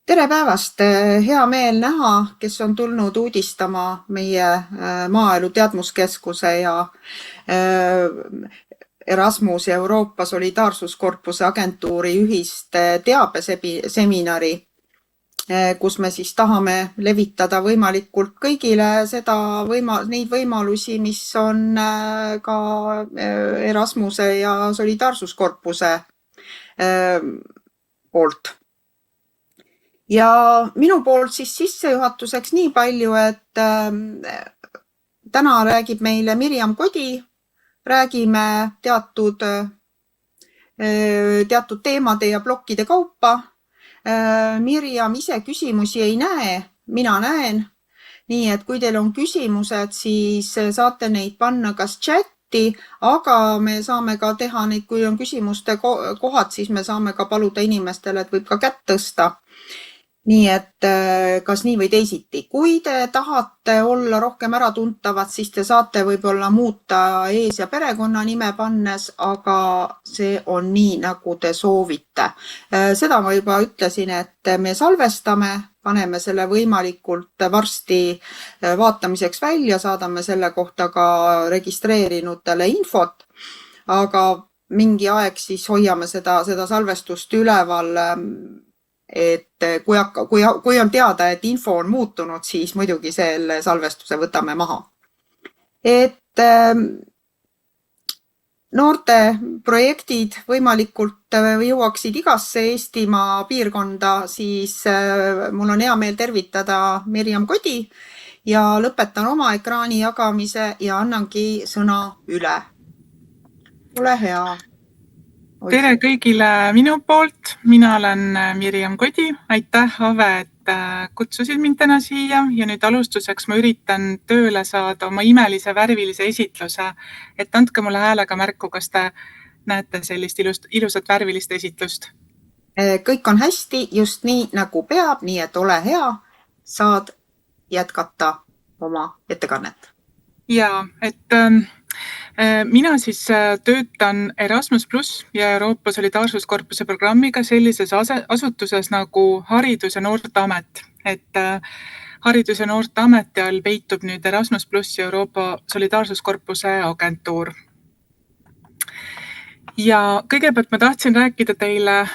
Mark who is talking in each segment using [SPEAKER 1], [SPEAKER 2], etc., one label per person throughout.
[SPEAKER 1] Tere päevast! Hea meel näha, kes on tulnud uudistama meie Maaelu Teadmuskeskuse ja Erasmus ja Euroopa Solidaarsuskorpuse agentuuri ühist teabeseminari, kus me siis tahame levitada võimalikult kõigile neid võimalusi, mis on ka Erasmuse ja Solidaarsuskorpuse poolt. Ja minu poolt siis sissejuhatuseks nii palju, et täna räägib meile Mirjam Kodi, räägime teatud teemade ja plokkide kaupa. Mirjam ise küsimusi ei näe, mina näen. Nii et kui teil on küsimused, siis saate neid panna kas chatti, aga me saame ka teha neid, kui on küsimuste kohad, siis me saame ka paluda inimestele, et võib ka kätt tõsta. Nii et kas nii või teisiti. Kui te tahate olla rohkem äratuntavad, siis te saate võib-olla muuta ees- ja perekonnanime pannes, aga see on nii, nagu te soovite. Seda ma juba ütlesin, et me salvestame, paneme selle võimalikult varsti vaatamiseks välja, saadame selle kohta ka registreerinutele infot, aga mingi aeg siis hoiame seda salvestust üleval, et kui on teada, et info on muutunud, siis muidugi selle salvestuse võtame maha. Et noorte projektid võimalikult jõuaksid igasse Eestimaa piirkonda, siis mul on hea meel tervitada Mirjam Kodi ja lõpetan oma ekraani jagamise ja annangi sõna üle. Ole hea!
[SPEAKER 2] Tere kõigile minu poolt, mina olen Mirjam Kodi, aitäh Ave, et kutsusid mind täna siia ja nüüd alustuseks ma üritan tööle saada oma imelise värvilise esitluse, et andke mulle häälega märku, kas te näete sellist ilusat värvilist esitlust.
[SPEAKER 1] Kõik on hästi, just nii nagu peab, nii et ole hea, saad jätkata oma ettekannet.
[SPEAKER 2] Ja, et mina siis töötan Erasmus Plus ja Euroopa Solidaarsuskorpuse programmiga sellises asutuses nagu Haridus- ja Noorteamet. Et Haridus- ja Noorteameti all peitub nüüd Erasmus Plus ja Euroopa Solidaarsuskorpuse agentuur. Ja kõigepealt ma tahtsin rääkida teile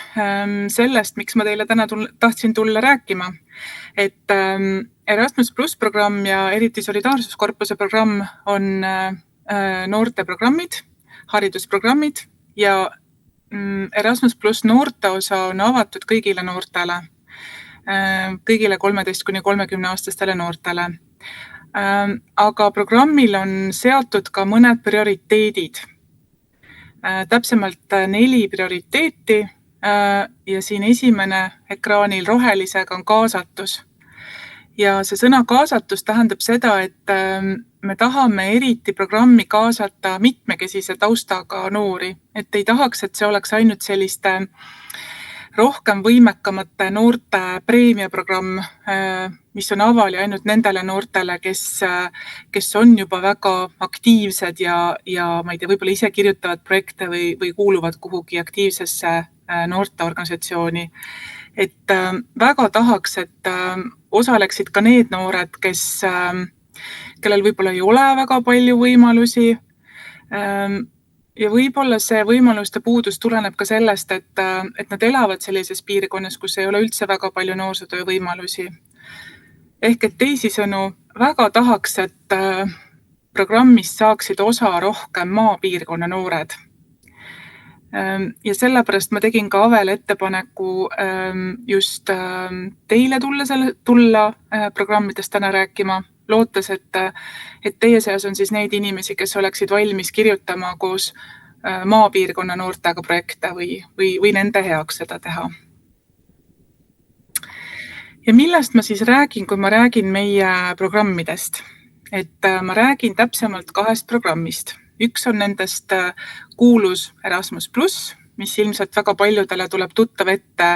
[SPEAKER 2] sellest, miks ma teile täna tahtsin tulla rääkima. Et Erasmus Plus programm ja eriti Solidaarsuskorpuse programm on noorteprogrammid, haridusprogrammid ja Erasmus Plus noorte osa on avatud kõigile noortele, kõigile 13–30 aastastele noortele. Aga programmil on seatud ka mõned prioriteedid. Täpsemalt 4 prioriteeti ja siin esimene ekraanil rohelisega on kaasatus. Ja see sõna kaasatus tähendab seda, et me tahame eriti programmi kaasata mitmekesise taustaga noori, et ei tahaks, et see oleks ainult selliste rohkem võimekamate noorte preemiaprogramm, mis on avali ainult nendele noortele, kes on juba väga aktiivsed ja ma ei tea, võib-olla ise kirjutavad projekte või kuuluvad kuhugi aktiivsesse noorteorganisatsiooni. Et väga tahaks, et osaleksid ka need noored, kellel võib-olla ei ole väga palju võimalusi ja võib-olla see võimaluste puudus tuleneb ka sellest, et nad elavad sellises piirkonnas, kus ei ole üldse väga palju noorsootöö võimalusi. Ehk et teisisõnu väga tahaks, et programmist saaksid osa rohkem maapiirkonna noored. Ja sellepärast ma tegin ka Avele ettepaneku just teile tulla programmidest täna rääkima, lootes, et teie seas on siis neid inimesi, kes oleksid valmis kirjutama koos maapiirkonna noortega projekte või nende heaks seda teha. Ja millest ma siis räägin, kui ma räägin meie programmidest? Et ma räägin täpsemalt 2 programmist. Üks on nendest kuulus Erasmus Plus, mis ilmselt väga paljudele tuleb tuttav ette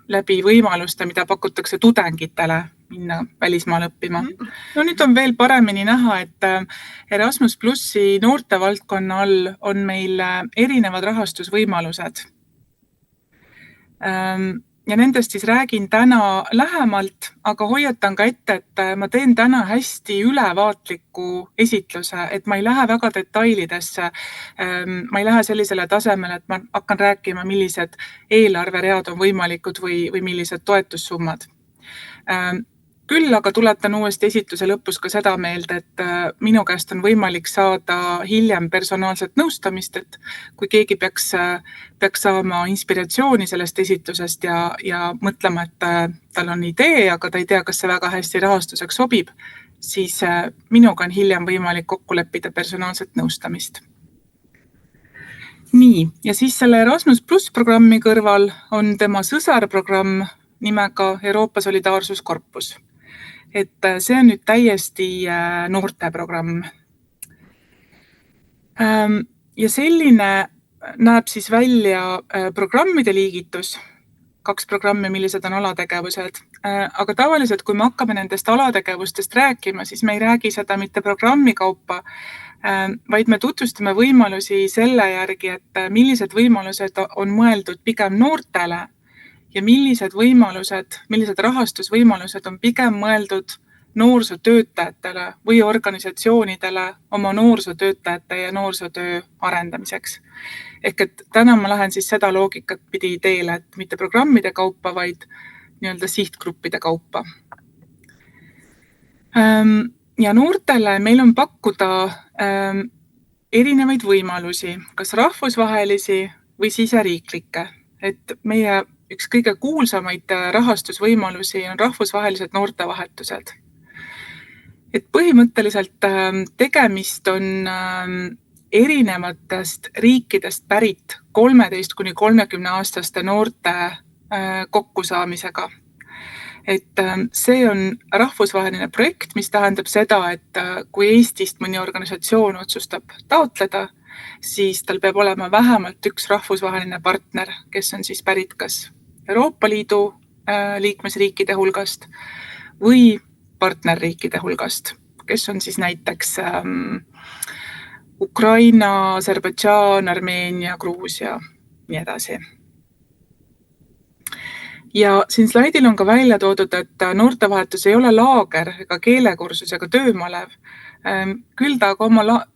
[SPEAKER 2] läbi võimaluste, mida pakutakse tudengitele minna välismaal õppima. No nüüd on veel paremini näha, et Erasmus Plussi noortevaldkonna all on meil erinevad rahastusvõimalused. ja nendest siis räägin täna lähemalt, aga hoiatan ka ette, et ma teen täna hästi ülevaatliku esitluse, et ma ei lähe väga detailidesse. Ma ei lähe sellisele tasemele, et ma hakkan rääkima, millised eelarveread on võimalikud või millised toetussummad. Küll aga tuletan uuesti esitluse lõpus ka seda meelde, et minu käest on võimalik saada hiljem personaalset nõustamist, et kui keegi peaks saama inspiratsiooni sellest esitlusest ja mõtlema, et tal on idee, aga ta ei tea, kas see väga hästi rahastuseks sobib, siis minuga on hiljem võimalik kokku leppida personaalset nõustamist. Nii, ja siis selle Erasmus Plus programmi kõrval on tema sõsarprogramm nimega Euroopa Solidaarsuskorpus. Et see on nüüd täiesti noorteprogramm. Ja selline näeb siis välja programmide liigitus, 2 programmi, millised on alategevused, aga tavaliselt, kui me hakkame nendest alategevustest rääkima, siis me ei räägi seda mitte programmi kaupa, vaid me tutvustame võimalusi selle järgi, et millised võimalused on mõeldud pigem noortele ja millised rahastusvõimalused on pigem mõeldud noorsootöötajatele või organisatsioonidele oma noorsootöötajate ja noorsootöö arendamiseks. Ehk et täna ma lähen siis seda loogikat pidi teele, et mitte programmide kaupa, vaid nii-öelda sihtgruppide kaupa. Ja noortele meil on pakkuda erinevaid võimalusi, kas rahvusvahelisi või siseriiklikke. Et meie üks kõige kuulsamaid rahastusvõimalusi on rahvusvahelised noortevahetused. Et põhimõtteliselt tegemist on erinevatest riikidest pärit 13–30-aastaste noorte kokkusaamisega. Et see on rahvusvaheline projekt, mis tähendab seda, et kui Eestist mõni organisatsioon otsustab taotleda, siis tal peab olema vähemalt üks rahvusvaheline partner, kes on siis pärit kas Euroopa Liidu liikmesriikide hulgast või partnerriikide hulgast, kes on siis näiteks Ukraina, Aserbaidžaan, Armeenia, Gruusia, nii edasi. Ja siin slaidil on ka välja toodud, et noortevahetus ei ole laager ega keelekursus ega töömalev, küll ta aga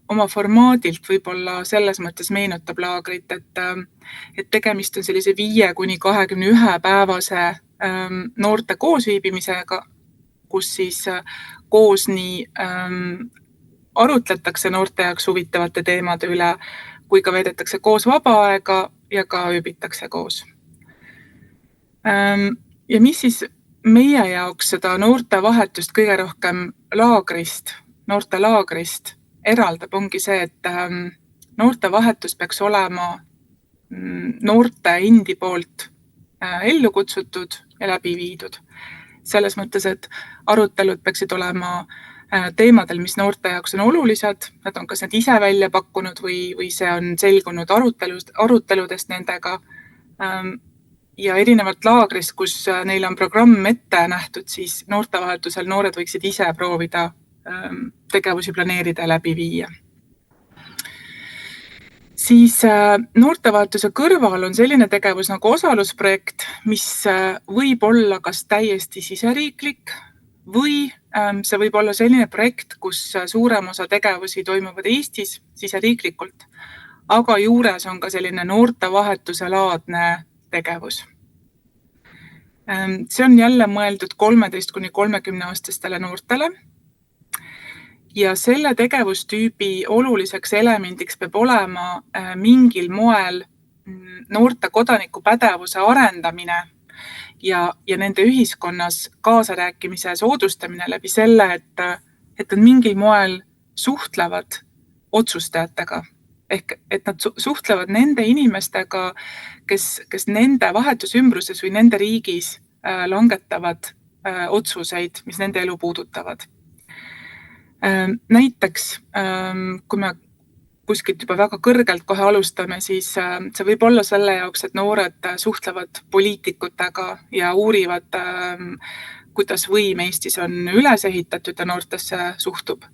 [SPEAKER 2] oma formaadilt võib-olla selles mõttes meenutab laagrit, et tegemist on sellise 5–21 päevase noorte koosviibimisega, kus siis koos nii arutletakse noorte jaoks huvitavate teemade üle, kui ka veedetakse koos vaba aega ja ka ööbitakse koos. Ja mis siis meie jaoks seda noortevahetust kõige rohkem noorte laagrist eraldab, ongi see, et noortevahetus peaks olema noorte endi poolt ellu kutsutud ja läbi viidud. Selles mõttes, et arutelud peaksid olema teemadel, mis noorte jaoks on olulised, nad on kas need ise välja pakkunud või see on selgunud aruteludest nendega. Ja erinevalt laagrist, kus neil on programm ette nähtud, siis noortevahetusel noored võiksid ise proovida tegevusi planeerida ja läbi viia. Siis noortevahetuse kõrval on selline tegevus nagu osalusprojekt, mis võib olla kas täiesti siseriiklik või see võib olla selline projekt, kus suurem osa tegevusi toimuvad Eestis siseriiklikult, aga juures on ka selline noortevahetuse laadne tegevus. See on jälle mõeldud 13–30-aastastele noortele ja selle tegevustüübi oluliseks elemendiks peab olema mingil moel noorte kodanikupädevuse arendamine ja nende ühiskonnas kaasarääkimise soodustamine läbi selle, et on mingil moel suhtlevad otsustajatega. Ehk et nad suhtlevad nende inimestega, kes nende vahetusymbruses või nende riigis langetavad otsuseid, mis nende elu puudutavad. Näiteks, kui me kuskilt juba väga kõrgelt kohe alustame, siis see võib olla selle jaoks, et noored suhtlevad poliitikutega ja uurivad, kuidas võim Eestis on üles ehitatud ja noortesse suhtub.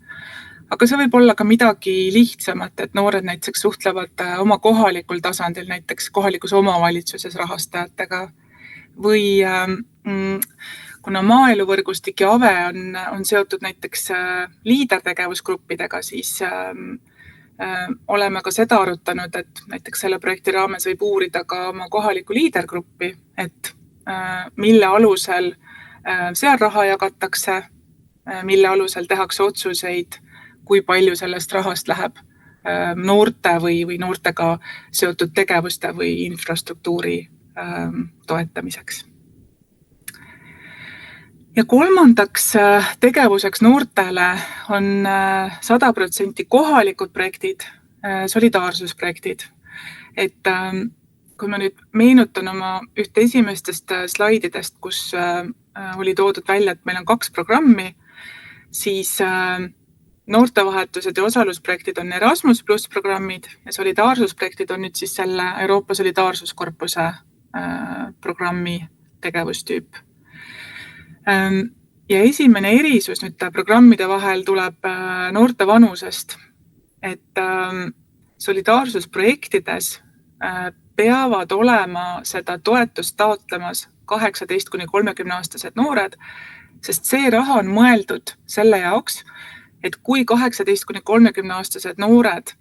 [SPEAKER 2] Aga see võib olla ka midagi lihtsamat, et noored näiteks suhtlevad oma kohalikul tasandil, näiteks kohalikus omavalitsuses rahastajatega või kuna maaeluvõrgustik ja AVE on seotud näiteks liidertegevusgruppidega, siis oleme ka seda arutanud, et näiteks selle projekti raames võib uurida ka oma kohalikku liidergruppi, et mille alusel seal raha jagatakse, mille alusel tehakse otsuseid, kui palju sellest rahast läheb noorte või noortega seotud tegevuste või infrastruktuuri toetamiseks. Ja kolmandaks tegevuseks noortele on 100% kohalikud projektid, solidaarsusprojektid. Et kui ma nüüd meenutan oma ühte esimestest slaididest, kus oli toodud välja, et meil on 2 programmi, siis noortevahetused ja osalusprojektid on Erasmus+ programmid ja solidaarsusprojektid on nüüd siis selle Euroopa Solidaarsuskorpuse programmi tegevustüüp. Ja esimene erisus nüüd programmide vahel tuleb noorte vanusest, et solidaarsusprojektides peavad olema seda toetust taotlemas 18–30-aastased noored, sest see raha on mõeldud selle jaoks, et kui 18–30-aastased noored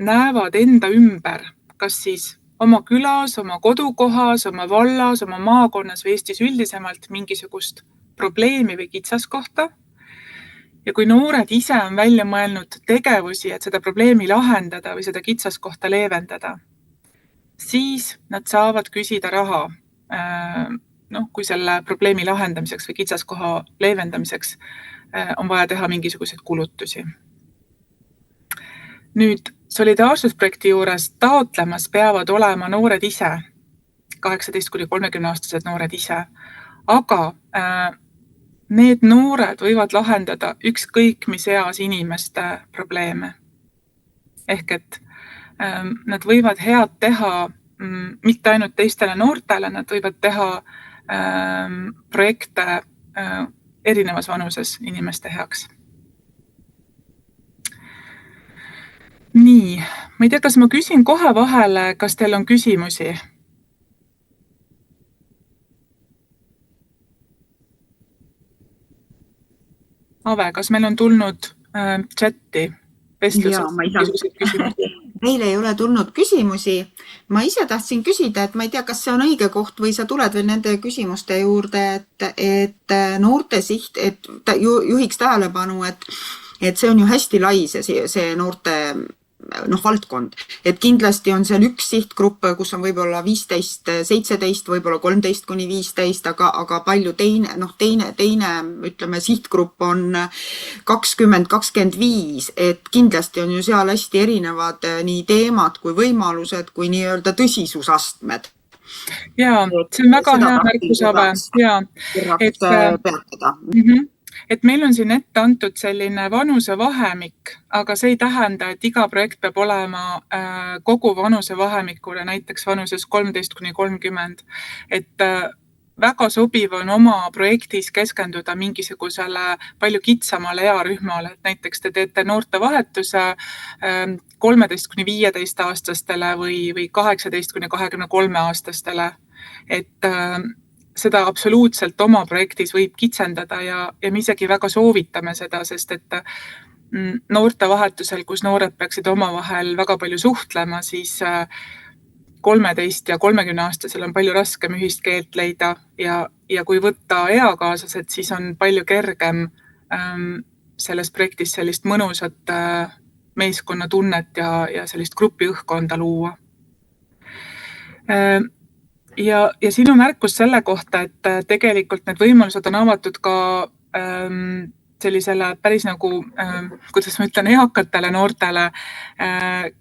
[SPEAKER 2] näevad enda ümber, kas siis oma külas, oma kodukohas, oma vallas, oma maakonnas või Eestis üldisemalt mingisugust probleemi või kitsaskohta. Ja kui noored ise on välja mõelnud tegevusi, et seda probleemi lahendada või seda kitsaskohta leevendada, siis nad saavad küsida raha, kui selle probleemi lahendamiseks või kitsaskoha leevendamiseks on vaja teha mingisuguseid kulutusi. Nüüd solidaarsusprojekti juures taotlemas peavad olema noored ise, 18–30-aastased noored ise, aga need noored võivad lahendada ükskõik mis eas inimeste probleeme. Ehk et nad võivad head teha mitte ainult teistele noortele, nad võivad teha projekte erinevas vanuses inimeste heaks. Nii, ma ei tea, kas ma küsin kohe vahele, kas teil on küsimusi? Ave, kas meil on tulnud chatti vestluses?
[SPEAKER 1] Meil ei ole tulnud küsimusi. Ma ise tahtsin küsida, et ma ei tea, kas see on õige koht või sa tuled veel nende küsimuste juurde, et noorte siht, et juhiks tähelepanu, et see on ju hästi lai see noorte valdkond. Et kindlasti on seal üks sihtgrupp, kus on võib-olla 15, 17, võib-olla 13–15, aga palju teine, ütleme, sihtgrupp on 20, 25, et kindlasti on ju seal hästi erinevad nii teemad kui võimalused, kui nii-öelda tõsisusastmed.
[SPEAKER 2] Jaa, see on väga hea märkusave. Et meil on siin ette antud selline vanusevahemik, aga see ei tähenda, et iga projekt peab olema kogu vanusevahemikule, näiteks vanuses 13–30. Et väga sobiv on oma projektis keskenduda mingisugusele palju kitsamale earühmale, et näiteks te teete noortevahetuse 13–15-aastastele või 18–23-aastastele, et seda absoluutselt oma projektis võib kitsendada ja me isegi väga soovitame seda, sest et noortevahetusel, kus noored peaksid omavahel väga palju suhtlema, siis 13 ja 30-aastasel on palju raskem ühist keelt leida ja kui võtta eakaaslased, siis on palju kergem selles projektis sellist mõnusat meeskonnatunnet ja sellist grupiõhkkonda luua. Ja sinu märkus selle kohta, et tegelikult need võimalused on avatud ka sellisele päris nagu, kuidas ma ütlen, eakatele noortele,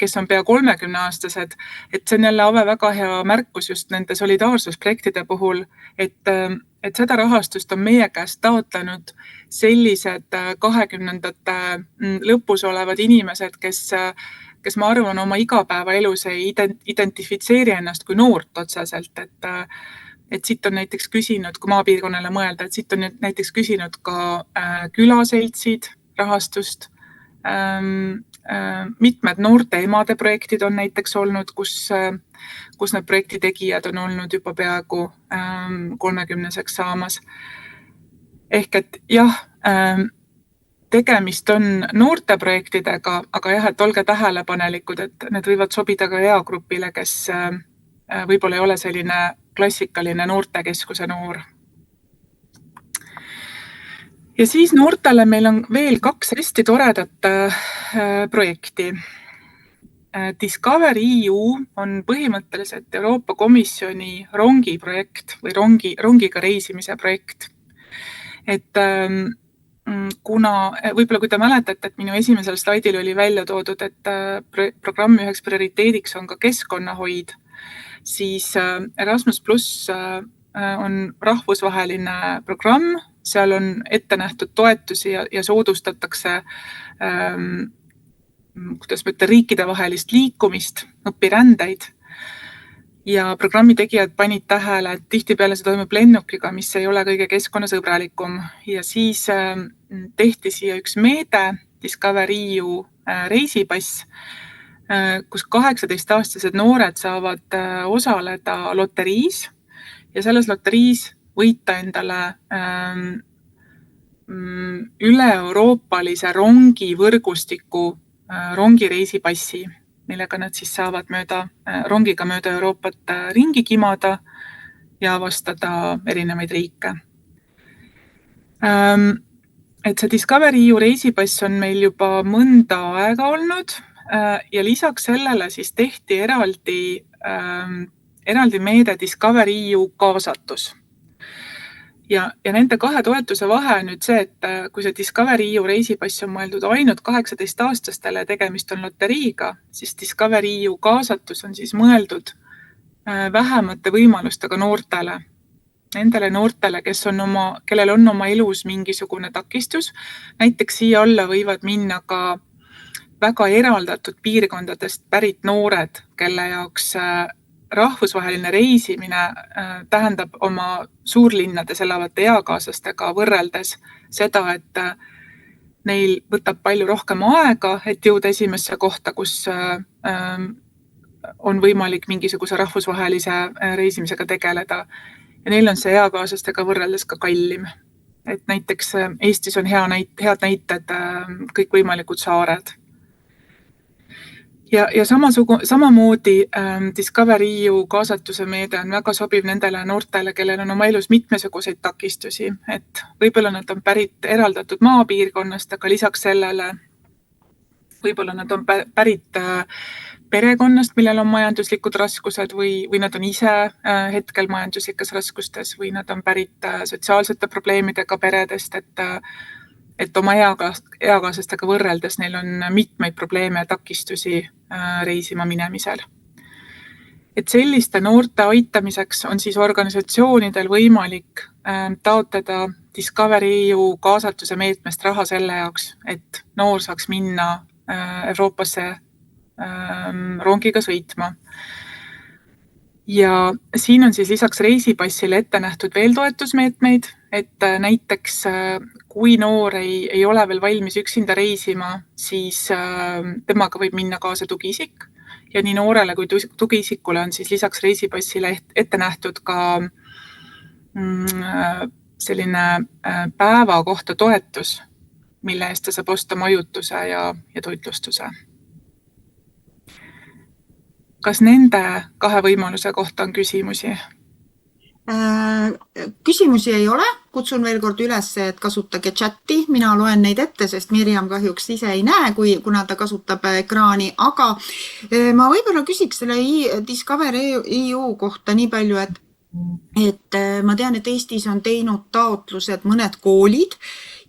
[SPEAKER 2] kes on pea 30-aastased, et see on jälle Ave väga hea märkus just nende solidaarsusprojektide puhul, et seda rahastust on meie käest taotlenud sellised 20ndate lõpus olevad inimesed, kes ma arvan oma igapäevaelus ei identifitseeri ennast kui noort otseselt, et siit on näiteks küsinud, kui maapiirkonnale mõelda, et siit on näiteks küsinud ka külaseltsid rahastust, mitmed noorte emade projektid on näiteks olnud, kus need projekti tegijad on olnud juba peaaegu 30-seks saamas. Ehk et jah, tegemist on noorte projektidega, aga jah, et olge tähelepanelikud, et need võivad sobida ka eagrupile, kes võib-olla ei ole selline klassikaline noortekeskuse noor. Ja siis noortele meil on veel 2 hästi toredat projekti. Discover EU on põhimõtteliselt Euroopa Komisjoni rongiprojekt või rongiga reisimise projekt. Et kuna, võib-olla kui te mäletate, et minu esimesel slaidil oli välja toodud, et programmi üheks prioriteediks on ka keskkonnahoid, siis Erasmus Plus on rahvusvaheline programm, seal on ette nähtud toetusi ja soodustatakse kuidas ma ütlen, riikidevahelist liikumist, õpirändeid. Ja programmi tegijad panid tähele, et tihtipeale see toimub lennukiga, mis ei ole kõige keskkonnasõbralikum. Ja siis tehti siia üks meede, Discover EU reisipass, kus 18-aastased noored saavad osaleda loteriis ja selles loteriis võita endale üle-euroopalise rongivõrgustiku rongireisipassi, millega nad siis saavad rongiga mööda Euroopat ringi kimada ja avastada erinevaid riike. Et see Discover EU reisipass on meil juba mõnda aega olnud ja lisaks sellele siis tehti eraldi meede Discover EU kaasatus. Ja nende 2 toetuse vahe on nüüd see, et kui see Discover EU reisipass on mõeldud ainult 18-aastastele ja tegemist on loteriiga, siis Discover EU kaasatus on siis mõeldud vähemate võimalustega noortele. Nendele noortele, kellel on oma elus mingisugune takistus. Näiteks siia alla võivad minna ka väga eraldatud piirkondadest pärit noored, kelle jaoks rahvusvaheline reisimine tähendab oma suurlinnades elavate eakaaslastega võrreldes seda, et neil võtab palju rohkem aega, et jõuda esimesse kohta, kus on võimalik mingisuguse rahvusvahelise reisimisega tegeleda. Ja neil on see eakaaslastega võrreldes ka kallim. Et näiteks Eestis on head näited kõikvõimalikud saared. Ja samamoodi Discover EU kaasatuse meede on väga sobiv nendele noortele, kellel on oma elus mitmesuguseid takistusi. Et võib-olla nad on pärit eraldatud maapiirkonnast, aga lisaks sellele võib-olla nad on pärit perekonnast, millel on majanduslikud raskused või nad on ise hetkel majanduslikes raskustes või nad on pärit sotsiaalsete probleemidega peredest, et oma eakaaslastega võrreldes neil on mitmeid probleeme ja takistusi reisima minemisel. Et selliste noorte aitamiseks on siis organisatsioonidel võimalik taotleda Discover EU kaasatuse meetmest raha selle jaoks, et noor saaks minna Euroopasse rongiga sõitma. Ja siin on siis lisaks reisipassile ette nähtud veel toetusmeetmeid, et näiteks kui noor ei ole veel valmis üksinda reisima, siis temaga võib minna kaasa tugiisik ja nii noorele kui tugiisikule on siis lisaks reisipassile ette nähtud ka selline päeva kohta toetus, mille eest ta saab osta majutuse ja toitlustuse. Kas nende 2 võimaluse kohta on küsimusi?
[SPEAKER 1] Küsimusi ei ole. Kutsun veel kord üles, et kasutage chatti. Mina loen neid ette, sest Mirjam kahjuks ise ei näe, kuna ta kasutab ekraani. Aga ma võib-olla küsiks selle Discover EU kohta nii palju, et ma tean, et Eestis on teinud taotlused mõned koolid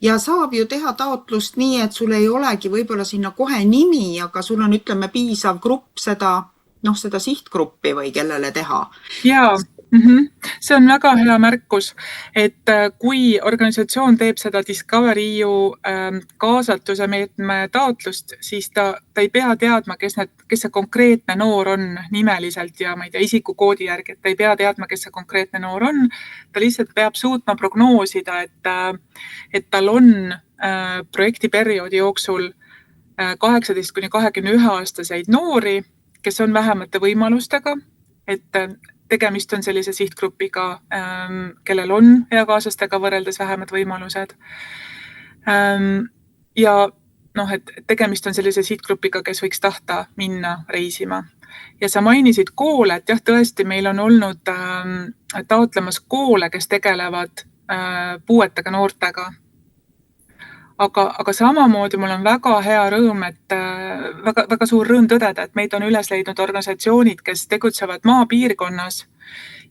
[SPEAKER 1] ja saab ju teha taotlust nii, et sul ei olegi võib-olla sinna kohe nimi, aga sul on, ütleme, piisav grupp seda sihtgruppi või kellele teha.
[SPEAKER 2] Jaa, see on väga hea märkus, et kui organisatsioon teeb seda Discover EU kaasatuse meetme taotlust, siis ta ei pea teadma, kes see konkreetne noor on nimeliselt ja ma ei tea, isikukoodi järgi, et ta ei pea teadma, kes see konkreetne noor on. Ta lihtsalt peab suutma prognoosida, et tal on projektiperioodi jooksul 18–21-aastaseid noori, kes on vähemate võimalustega, et tegemist on sellise sihtgrupiga, kellel on eakaaslastega võrreldes vähemad võimalused. Ja et tegemist on sellise sihtgrupiga, kes võiks tahta minna reisima. Ja sa mainisid koole, et jah, tõesti, meil on olnud taotlemas koole, kes tegelevad puuetega noortega. Aga samamoodi mul on väga hea rõõm, et väga suur rõõm tõdeda, et meid on üles leidnud organisatsioonid, kes tegutsevad maapiirkonnas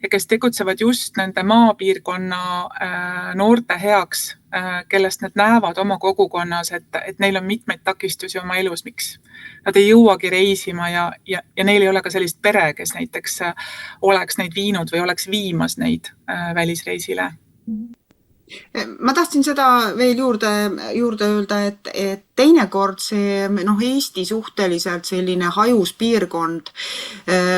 [SPEAKER 2] ja kes tegutsevad just nende maapiirkonna noorte heaks, kellest nad näevad oma kogukonnas, et neil on mitmeid takistusi oma elus, miks nad ei jõuagi reisima ja neil ei ole ka sellist pere, kes näiteks oleks neid viinud või oleks viimas neid välisreisile.
[SPEAKER 1] Ma tahtsin seda veel juurde öelda, et teinekord see Eesti suhteliselt selline hajus piirkond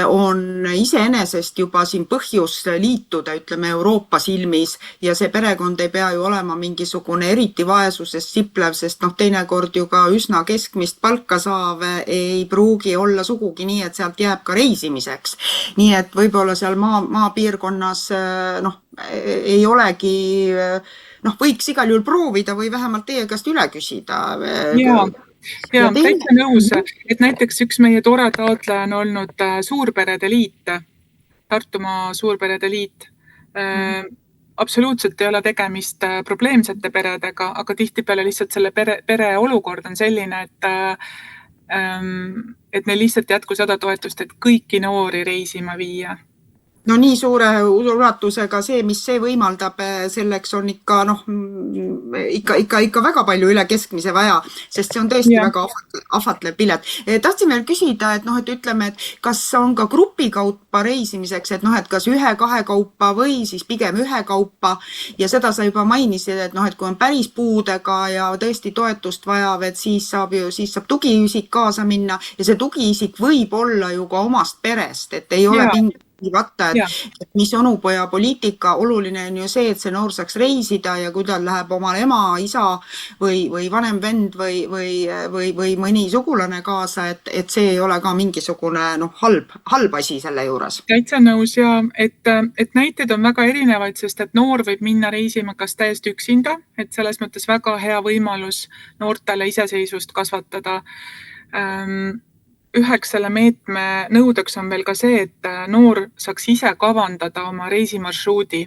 [SPEAKER 1] on iseenesest juba siin põhjus liituda, ütleme Euroopa silmis, ja see perekond ei pea ju olema mingisugune eriti vaesusest siplev, sest teinekord ju ka üsna keskmist palka saav ei pruugi olla sugugi nii, et sealt jääb ka reisimiseks. Nii et võib-olla seal maapiirkonnas ei olegi, võiks igal juhul proovida või vähemalt teie käest üle küsida.
[SPEAKER 2] Ja, täitsa nõus, et näiteks üks meie tore taotleja on olnud Suurperede Liit, Tartumaa Suurperede Liit. Absoluutselt ei ole tegemist probleemsete peredega, aga tihtipeale lihtsalt selle pere olukord on selline, et neil lihtsalt jätku seda toetust, et kõiki noori reisima viia. Nii
[SPEAKER 1] suure ulatusega see, mis see võimaldab, selleks on ikka väga palju üle keskmise vaja, sest see on tõesti väga ahvatlev pilet. Tahtsin veel küsida, et ütleme, et kas on ka grupikaupa reisimiseks, et kas 1-2 kaupa või siis pigem 1 kaupa, ja seda sa juba mainisid, et kui on päris puudega ja tõesti toetust vajav, et siis saab tugiisik kaasa minna ja see tugiisik võib olla ju ka omast perest, et ei ole vaata, et mis onupoja poliitika, oluline on ju see, et see noor saaks reisida ja kui tal läheb omal ema, isa või vanem vend või mõni sugulane kaasa, et see ei ole ka mingisugune halb asi selle juures.
[SPEAKER 2] Täitsa nõus ja et näiteid on väga erinevaid, sest et noor võib minna reisima kas täiesti üksinda, et selles mõttes väga hea võimalus noortele iseseisvust kasvatada. Üheks selle meetme nõudeks on veel ka see, et noor saaks ise kavandada oma reisimarsruudi,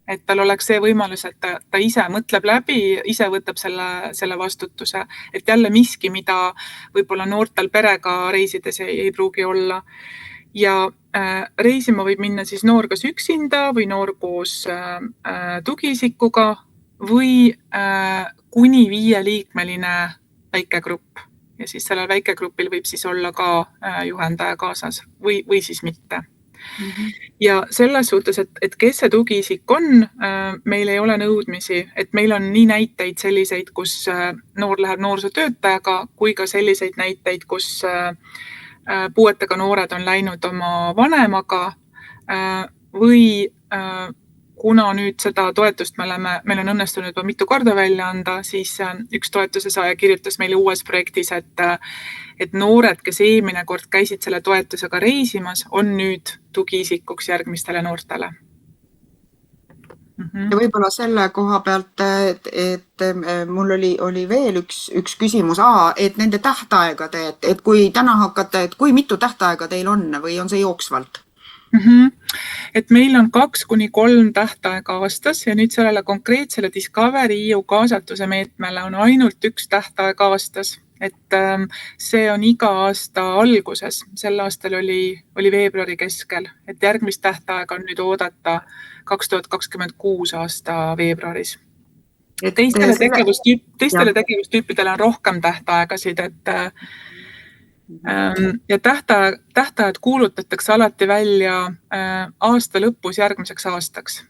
[SPEAKER 2] et tal oleks see võimalus, et ta ise mõtleb läbi, ise võtab selle vastutuse, et jälle miski, mida võib-olla noortel perega reisides ei pruugi olla. Ja reisima võib minna siis noor kas üksinda või noor koos tugiisikuga või kuni 5-liikmeline väikegrupp. Ja siis sellel väikegrupil võib siis olla ka juhendaja kaasas või siis mitte. Ja selles suhtes, et kes see tugiisik on, meil ei ole nõudmisi, et meil on nii näiteid selliseid, kus noor läheb noorsootöötajaga, kui ka selliseid näiteid, kus puuetega noored on läinud oma vanemaga või kuna nüüd seda toetust meil on õnnestunud juba mitu korda välja anda, siis üks toetuse saaja kirjutas meile uues projektis, et noored, kes eelmine kord käisid selle toetusega reisimas, on nüüd tugiisikuks järgmistele noortele.
[SPEAKER 1] Ja võib-olla selle koha pealt, et mul oli veel üks küsimus, et nende tähtaegade, et kui täna hakata, et kui mitu tähtaega teil on või on see jooksvalt?
[SPEAKER 2] Et meil on 2-3 tähtaega aastas ja nüüd sellele konkreetsele Discovery EU kaasatuse meetmele on ainult 1 tähtaeg aastas, et see on iga aasta alguses, sel aastal oli veebruari keskel, et järgmist tähtaega on nüüd oodata 2026 aasta veebruaris. Teistele tegevustüüpidele on rohkem tähtaegasid, ja tähtajad kuulutatakse alati välja aasta lõpus järgmiseks aastaks.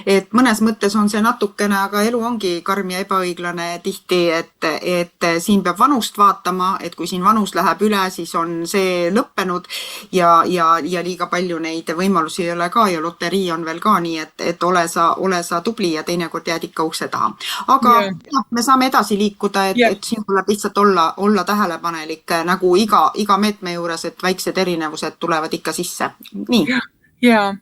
[SPEAKER 1] Et mõnes mõttes on see natukene, aga elu ongi karm ja ebaõiglane tihti, et siin peab vanust vaatama, et kui siin vanus läheb üle, siis on see lõppenud ja liiga palju neid võimalusi ei ole ka ja loterii on veel ka nii, et ole sa tubli ja teinekord jääd ikka ukse taha. Aga me saame edasi liikuda, et siin tuleb lihtsalt olla tähelepanelik nagu iga meetme juures, et väiksed erinevused tulevad ikka sisse. Nii.
[SPEAKER 2] Jaa.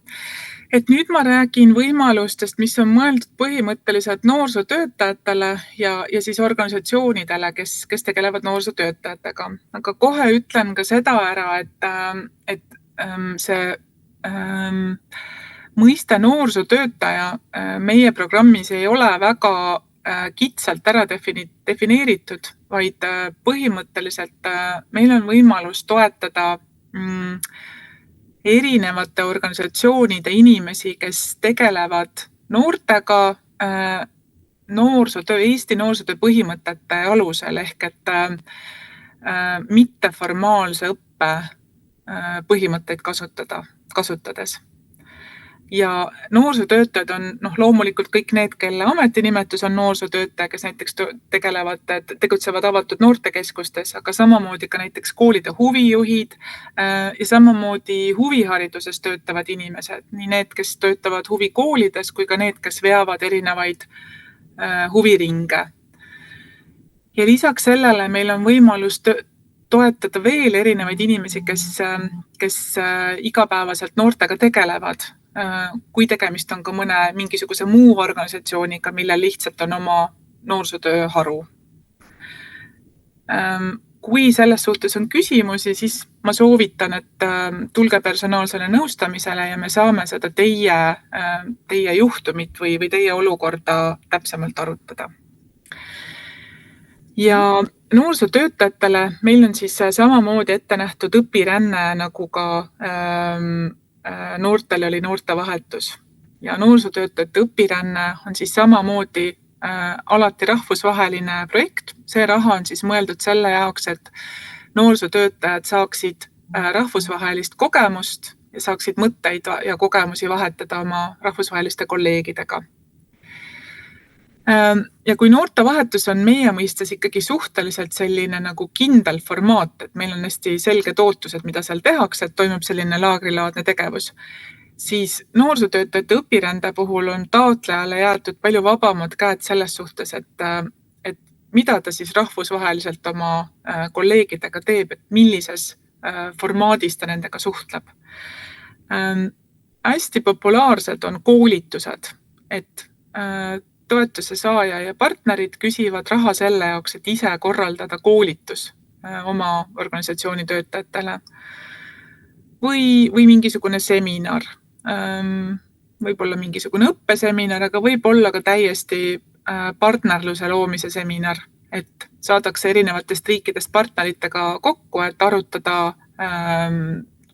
[SPEAKER 2] Et nüüd ma räägin võimalustest, mis on mõeldud põhimõtteliselt noorsootöötajatele ja siis organisatsioonidele, kes tegelevad noorsootöötajatega. Aga kohe ütlen ka seda ära, et see mõiste noorsootöötaja meie programmis ei ole väga kitsalt ära defineeritud, vaid põhimõtteliselt meil on võimalus toetada erinevate organisatsioonide inimesi, kes tegelevad noortega Eesti noorsootöö põhimõtete alusel ehk et mitteformaalse õppe põhimõtteid kasutades. Ja noorsootöötajad on loomulikult kõik need, kelle ametinimetus on noorsootöötaja, kes näiteks tegutsevad avatud noortekeskustes, aga samamoodi ka näiteks koolide huvijuhid ja samamoodi huvihariduses töötavad inimesed, nii need, kes töötavad huvikoolides, kui ka need, kes veavad erinevaid huviringe. Ja lisaks sellele meil on võimalus toetada veel erinevaid inimesi, kes igapäevaselt noortega tegelevad, kui tegemist on ka mingisuguse muu organisatsiooniga, millel lihtsalt on oma noorsootöö haru. Kui selles suhtes on küsimusi, siis ma soovitan, et tulge personaalsele nõustamisele ja me saame seda teie juhtumit või teie olukorda täpsemalt arutada. Ja noorsootöötajatele meil on siis samamoodi ette nähtud õpiränne, nagu ka noortel oli noortevahetus. Ja noorsootöötajate õpiränne on siis samamoodi alati rahvusvaheline projekt. See raha on siis mõeldud selle jaoks, et noorsootöötajad saaksid rahvusvahelist kogemust ja saaksid mõtteid ja kogemusi vahetada oma rahvusvaheliste kolleegidega. Ja kui noortevahetus on meie mõistes ikkagi suhteliselt selline nagu kindel formaat, et meil on hästi selged ootused, mida seal tehakse, et toimub selline laagrilaadne tegevus, siis noorsootöötajate õpirände puhul on taotlejale jäetud palju vabamad käed selles suhtes, et mida ta siis rahvusvaheliselt oma kolleegidega teeb, et millises formaadis ta nendega suhtleb. Hästi populaarsed on koolitused, et toetuse saaja ja partnerid küsivad raha selle jaoks, et ise korraldada koolitus oma organisatsiooni töötajatele või mingisugune seminar, võib-olla mingisugune õppeseminar, aga võib olla ka täiesti partnerluse loomise seminar, et saadakse erinevatest riikidest partneritega kokku, et arutada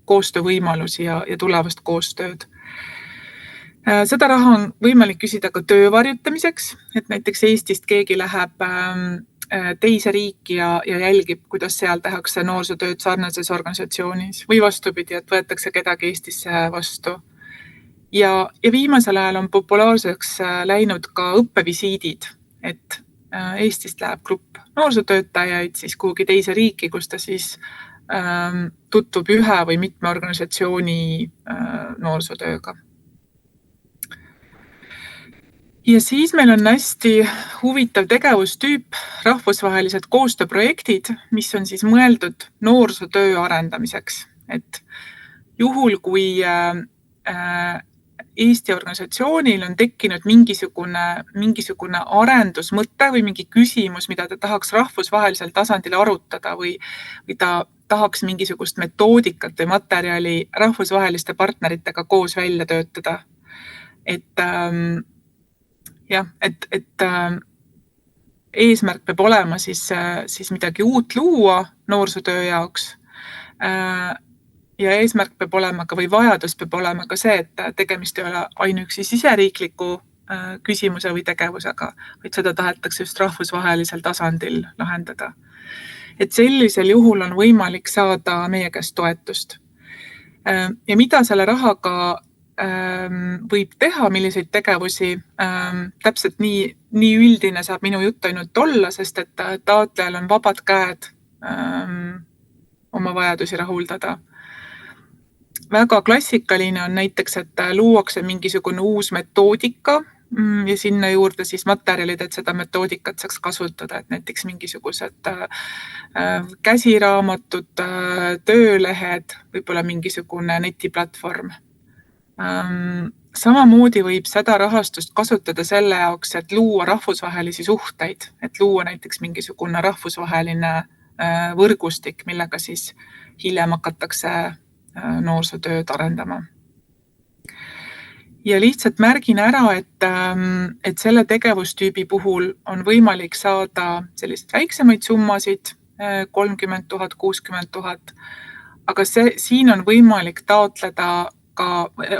[SPEAKER 2] koostöövõimalusi ja tulevast koostööd. Seda raha on võimalik küsida ka töö varjutamiseks, et näiteks Eestist keegi läheb teise riiki ja jälgib, kuidas seal tehakse noorsootööd sarnases organisatsioonis või vastupidi, et võetakse kedagi Eestisse vastu. Ja viimasel ajal on populaarseks läinud ka õppevisiidid, et Eestist läheb grupp noorsootöötajaid siis kuhugi teise riiki, kus ta siis tutvub ühe või mitme organisatsiooni noorsootööga. Ja siis meil on hästi huvitav tegevustüüp, rahvusvahelised koostööprojektid, mis on siis mõeldud noorsootöö arendamiseks. Et juhul, kui Eesti organisatsioonil on tekkinud mingisugune arendusmõte või mingi küsimus, mida ta tahaks rahvusvahelisel tasandil arutada või ta tahaks mingisugust metoodikat või materjali rahvusvaheliste partneritega koos välja töötada. Et eesmärk peab olema siis midagi uut luua noorsootöö jaoks ja eesmärk peab olema ka või vajadus peab olema ka see, et tegemist ei ole ainuüksi siseriikliku küsimuse või tegevusega, vaid seda tahetakse just rahvusvahelisel tasandil lahendada. Et sellisel juhul on võimalik saada meie käest toetust. Ja mida selle rahaga võib teha, milliseid tegevusi, täpselt nii üldine saab minu jutt ainult olla, sest et taotlejal on vabad käed oma vajadusi rahuldada. Väga klassikaline on näiteks, et luuakse mingisugune uus metoodika ja sinna juurde siis materjalid, et seda metoodikat saaks kasutada, et näiteks mingisugused käsiraamatud, töölehed, võib-olla mingisugune netiplatvorm. Samamoodi võib seda rahastust kasutada selle jaoks, et luua rahvusvahelisi suhteid, et luua näiteks mingisugune rahvusvaheline võrgustik, millega siis hiljem hakatakse noorsootööd arendama. Ja lihtsalt märgin ära, et selle tegevustüübi puhul on võimalik saada selliseid väiksemaid summasid, 30 000, 60 000, aga siin on võimalik taotleda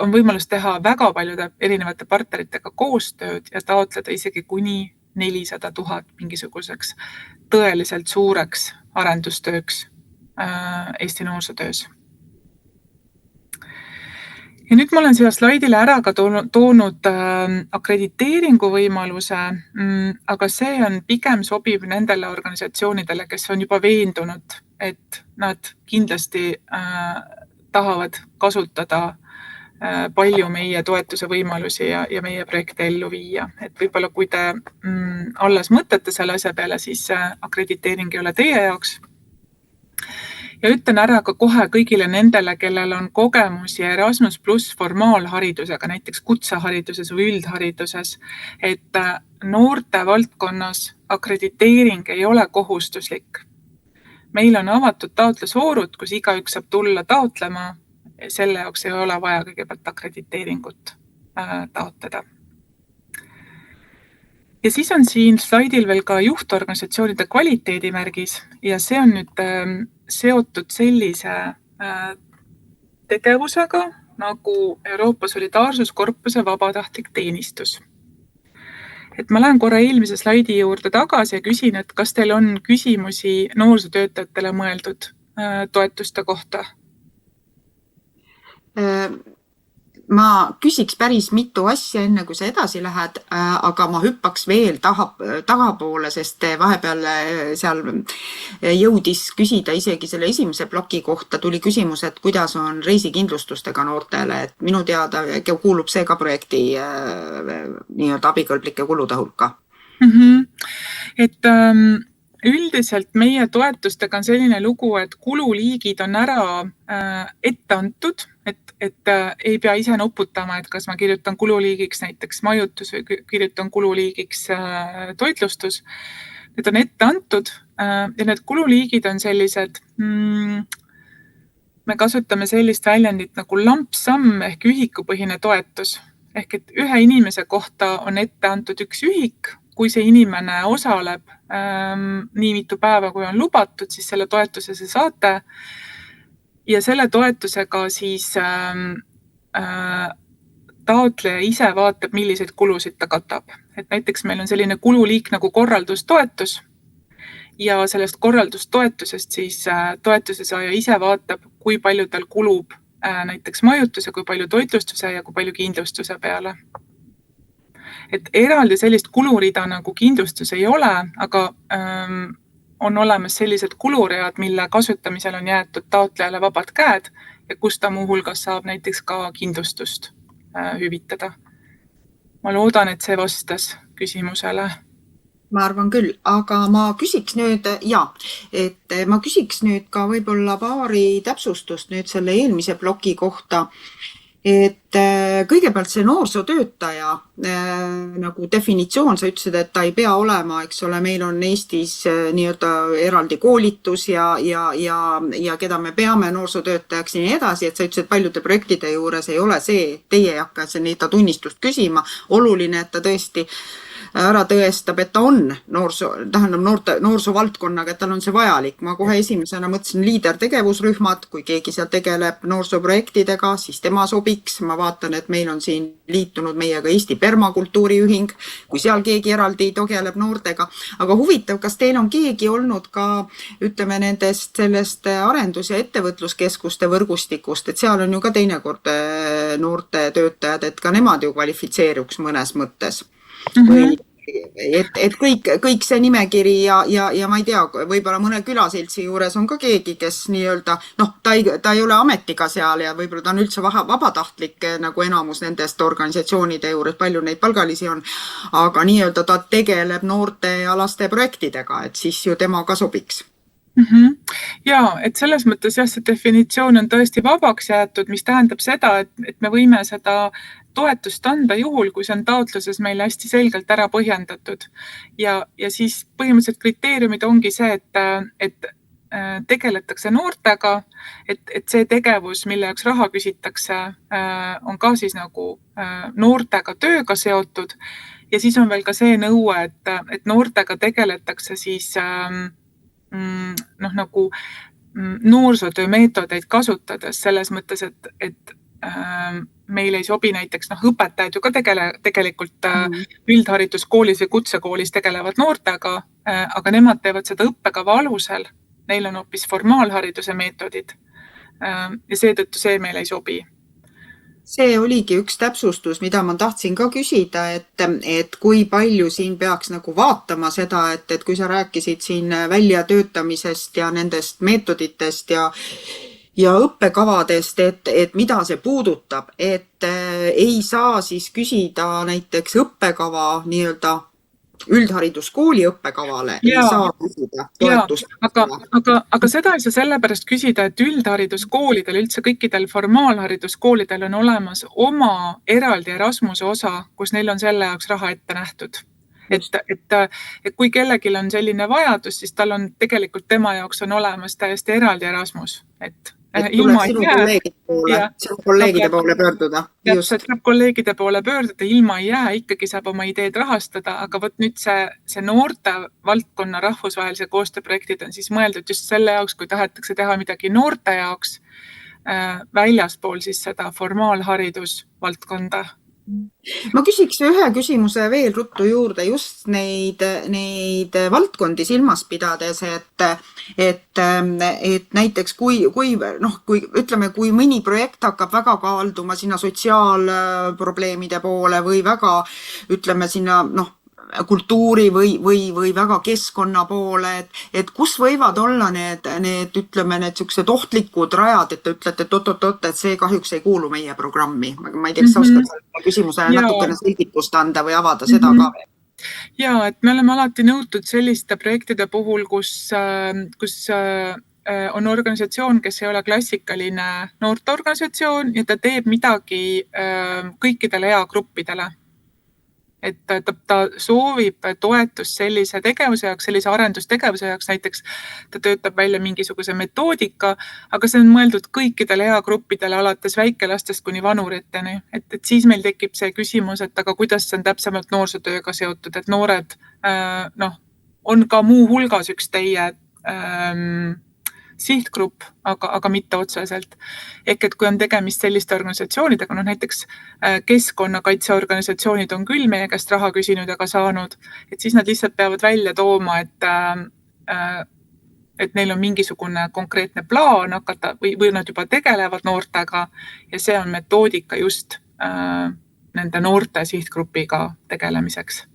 [SPEAKER 2] on võimalus teha väga paljude erinevate partneritega koostööd ja taotleda isegi kuni 400 000 mingisuguseks tõeliselt suureks arendustööks Eesti noorsootöös. Ja nüüd ma olen siia slaidile ära ka toonud akrediteeringu võimaluse, aga see on pigem sobiv nendele organisatsioonidele, kes on juba veendunud, et nad kindlasti tahavad kasutada palju meie toetuse võimalusi ja meie projekte ellu viia. Et võib-olla kui te alles mõtlete selle asja peale, siis akrediteering ei ole teie jaoks. Ja ütlen ära ka kohe kõigile nendele, kellel on kogemusi Erasmus+ formaalharidusega, näiteks kutsehariduses või üldhariduses, et noorte valdkonnas akrediteering ei ole kohustuslik. Meil on avatud taotlusvoorud, kus igaüks saab tulla taotlema, selle jaoks ei ole vaja kõigepealt akrediteeringut taotleda. Ja siis on siin slaidil veel ka juhtorganisatsioonide kvaliteedimärgis ja see on nüüd seotud sellise tegevusega nagu Euroopa Solidaarsuskorpuse vabatahtlik teenistus. Et ma lähen korra eelmise slaidi juurde tagasi ja küsin, et kas teil on küsimusi noorsootöötajatele mõeldud toetuste kohta?
[SPEAKER 1] Ma küsiks päris mitu asja enne, kui sa edasi lähed, aga ma hüppaks veel tagapoole, sest vahepeal seal jõudis küsida isegi selle esimese ploki kohta, tuli küsimus, et kuidas on reisikindlustustega noortele, et minu teada kuulub see ka projekti nii-öelda abikõlblike kulude hulka.
[SPEAKER 2] Et üldiselt meie toetustega on selline lugu, et kululiigid on ära ette antud, et ei pea ise nuputama, et kas ma kirjutan kululiigiks näiteks majutus või kirjutan kululiigiks toitlustus. Need on ette antud ja need kululiigid on sellised, me kasutame sellist väljendit nagu lump sum ehk ühikupõhine toetus. Ehk et ühe inimese kohta on ette antud üks ühik, kui see inimene osaleb nii mitu päeva, kui on lubatud, siis selle toetuse see saate. Ja selle toetusega siis taotleja ise vaatab, milliseid kulusid ta katab. Et näiteks meil on selline kululiik nagu korraldustoetus ja sellest korraldustoetusest siis toetuse saaja ise vaatab, kui palju tal kulub näiteks majutuse, kui palju toitlustuse ja kui palju kindlustuse peale. Et eraldi sellist kulurida nagu kindlustus ei ole, aga on olemas sellised kuluread, mille kasutamisel on jäetud taotlejale vabad käed ja kus ta muuhulgas saab näiteks ka kindlustust hüvitada. Ma loodan, et see vastas küsimusele.
[SPEAKER 1] Ma arvan küll, aga ma küsiks nüüd ka võib-olla paari täpsustust nüüd selle eelmise ploki kohta. Et kõigepealt see noorsootöötaja nagu definitsioon, sa ütlesid, et ta ei pea olema, eks ole, meil on Eestis nii-öelda eraldi koolitus ja keda me peame noorsootöötajaks ja nii edasi, et sa ütlesid, et paljude projektide juures ei ole see, teie ei hakka seda tunnistust küsima, oluline, et ta tõesti ära tõestab, et ta on noorsoo-valdkonnaga, et tal on see vajalik. Ma kohe esimesena mõtlesin liidertegevusrühmad, kui keegi seal tegeleb noorsooprojektidega, siis tema sobiks. Ma vaatan, et meil on siin liitunud meiega Eesti Permakultuuriühing, kui seal keegi eraldi tegeleb noortega. Aga huvitav, kas teil on keegi olnud ka, ütleme, nendest sellest arendus- ja ettevõtluskeskuste võrgustikust, et seal on ju ka teinekord noorte töötajad, et ka nemad ju kvalifitseeruks mõnes mõttes. Et kõik see nimekiri ja ma ei tea, võib-olla mõne külaseltsi juures on ka keegi, kes nii-öelda, ta ei ole ametiga seal ja võib-olla ta on üldse vabatahtlik nagu enamus nendest organisatsioonide juures, palju neid palgalisi on, aga nii-öelda ta tegeleb noorte ja laste projektidega, et siis ju tema ka sobiks.
[SPEAKER 2] Ja, et selles mõttes jah, see definitsioon on tõesti vabaks jäetud, mis tähendab seda, et me võime seda toetust anda juhul, kui see on taotluses meile hästi selgelt ära põhjendatud. Ja siis põhimõtteliselt kriteeriumid ongi see, et tegeletakse noortega, et see tegevus, mille jaoks raha küsitakse, on ka siis nagu noortega tööga seotud. Ja siis on veel ka see nõue, et noortega tegeletakse siis nagu noorsootöö meetodeid kasutades selles mõttes, et meil ei sobi näiteks õpetajad ju ka tegelikult üldhariduskoolis või kutsekoolis tegelevad noortega, aga nemad teevad seda õppekava alusel. Neil on hoopis formaalhariduse meetodid ja seetõttu see meil ei sobi.
[SPEAKER 1] See oligi üks täpsustus, mida ma tahtsin ka küsida, et kui palju siin peaks nagu vaatama seda, et kui sa rääkisid siin väljatöötamisest ja nendest meetoditest ja õppekavadest, et mida see puudutab, et ei saa siis küsida näiteks õppekava nii-öelda üldhariduskooli õppekavale, ei saa küsida toetust.
[SPEAKER 2] Aga seda ei saa sellepärast küsida, et üldhariduskoolidel, üldse kõikidel formaalhariduskoolidel on olemas oma eraldi Erasmuse osa, kus neil on selle jaoks raha ette nähtud. Et kui kellelgi on selline vajadus, siis tal on tegelikult tema jaoks on olemas täiesti eraldi Erasmus, et
[SPEAKER 1] tuleb sinu kolleegide poole pöörduda.
[SPEAKER 2] Just, tuleb kolleegide poole pöörduda, ilma ei jää, ikkagi saab oma ideed rahastada, aga võt nüüd see noorte valdkonna rahvusvahelise koostööprojektid on siis mõeldud just selle jaoks, kui tahetakse teha midagi noorte jaoks väljaspool siis seda formaalharidusvaldkonda.
[SPEAKER 1] Ma küsiks ühe küsimuse veel ruttu juurde just neid valdkondi silmas pidades, et näiteks kui ütleme, kui mõni projekt hakkab väga kalduma sinna sotsiaalprobleemide poole või väga, ütleme, sinna kultuuri või väga keskkonna poole, et kus võivad olla need ütleme, need sellised ohtlikud rajad, et te ütlete, et see kahjuks ei kuulu meie programmi. Ma ei tea, kas sa oskad selle küsimusele natukene selgitust anda või avada seda ka veel?
[SPEAKER 2] Ja, et me oleme alati nõutud selliste projektide puhul, kus on organisatsioon, kes ei ole klassikaline noorteorganisatsioon ja ta teeb midagi kõikidele eagruppidele. Et ta soovib toetust sellise tegevuse jaoks, sellise arendustegevuse jaoks, näiteks ta töötab välja mingisuguse metoodika, aga see on mõeldud kõikidele eagruppidele alates väikelastest kuni vanuriteni. Et siis meil tekib see küsimus, et aga kuidas see on täpsemalt noorsootööga seotud, et noored on ka muu hulgas üks teie sihtgrupp, aga mitte otseselt. Ehk et kui on tegemist selliste organisatsioonidega, näiteks keskkonnakaitseorganisatsioonid on küll meie käest raha küsinud ja ka saanud, et siis nad lihtsalt peavad välja tooma, et neil on mingisugune konkreetne plaan hakata või nad juba tegelevad noortega ja see on metoodika just nende noorte sihtgrupiga tegelemiseks.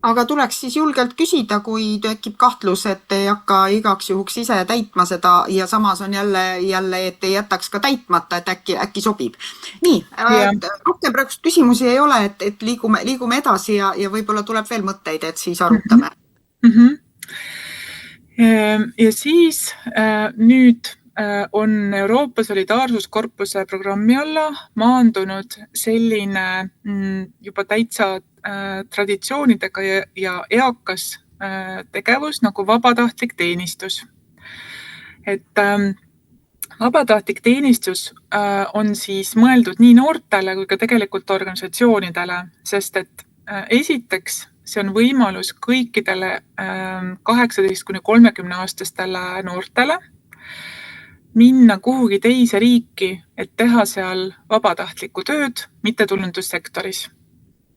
[SPEAKER 1] Aga tuleks siis julgelt küsida, kui tekib kahtlus, et ei hakka igaks juhuks ise täitma seda ja samas on jälle, et ei jätaks ka täitmata, et äkki sobib. Nii, rohkem praegu küsimusi ei ole, et liigume edasi ja võib-olla tuleb veel mõtteid, et siis arutame.
[SPEAKER 2] Ja siis nüüd on Euroopa Solidaarsuskorpuse programmi alla maandunud selline juba täitsa traditsioonidega ja eakas tegevus nagu vabatahtlik teenistus. Et vabatahtlik teenistus on siis mõeldud nii noortele kui ka tegelikult organisatsioonidele, sest et esiteks see on võimalus kõikidele 18–30-aastastele noortele minna kuhugi teise riiki, et teha seal vabatahtlikku tööd mittetulundussektoris.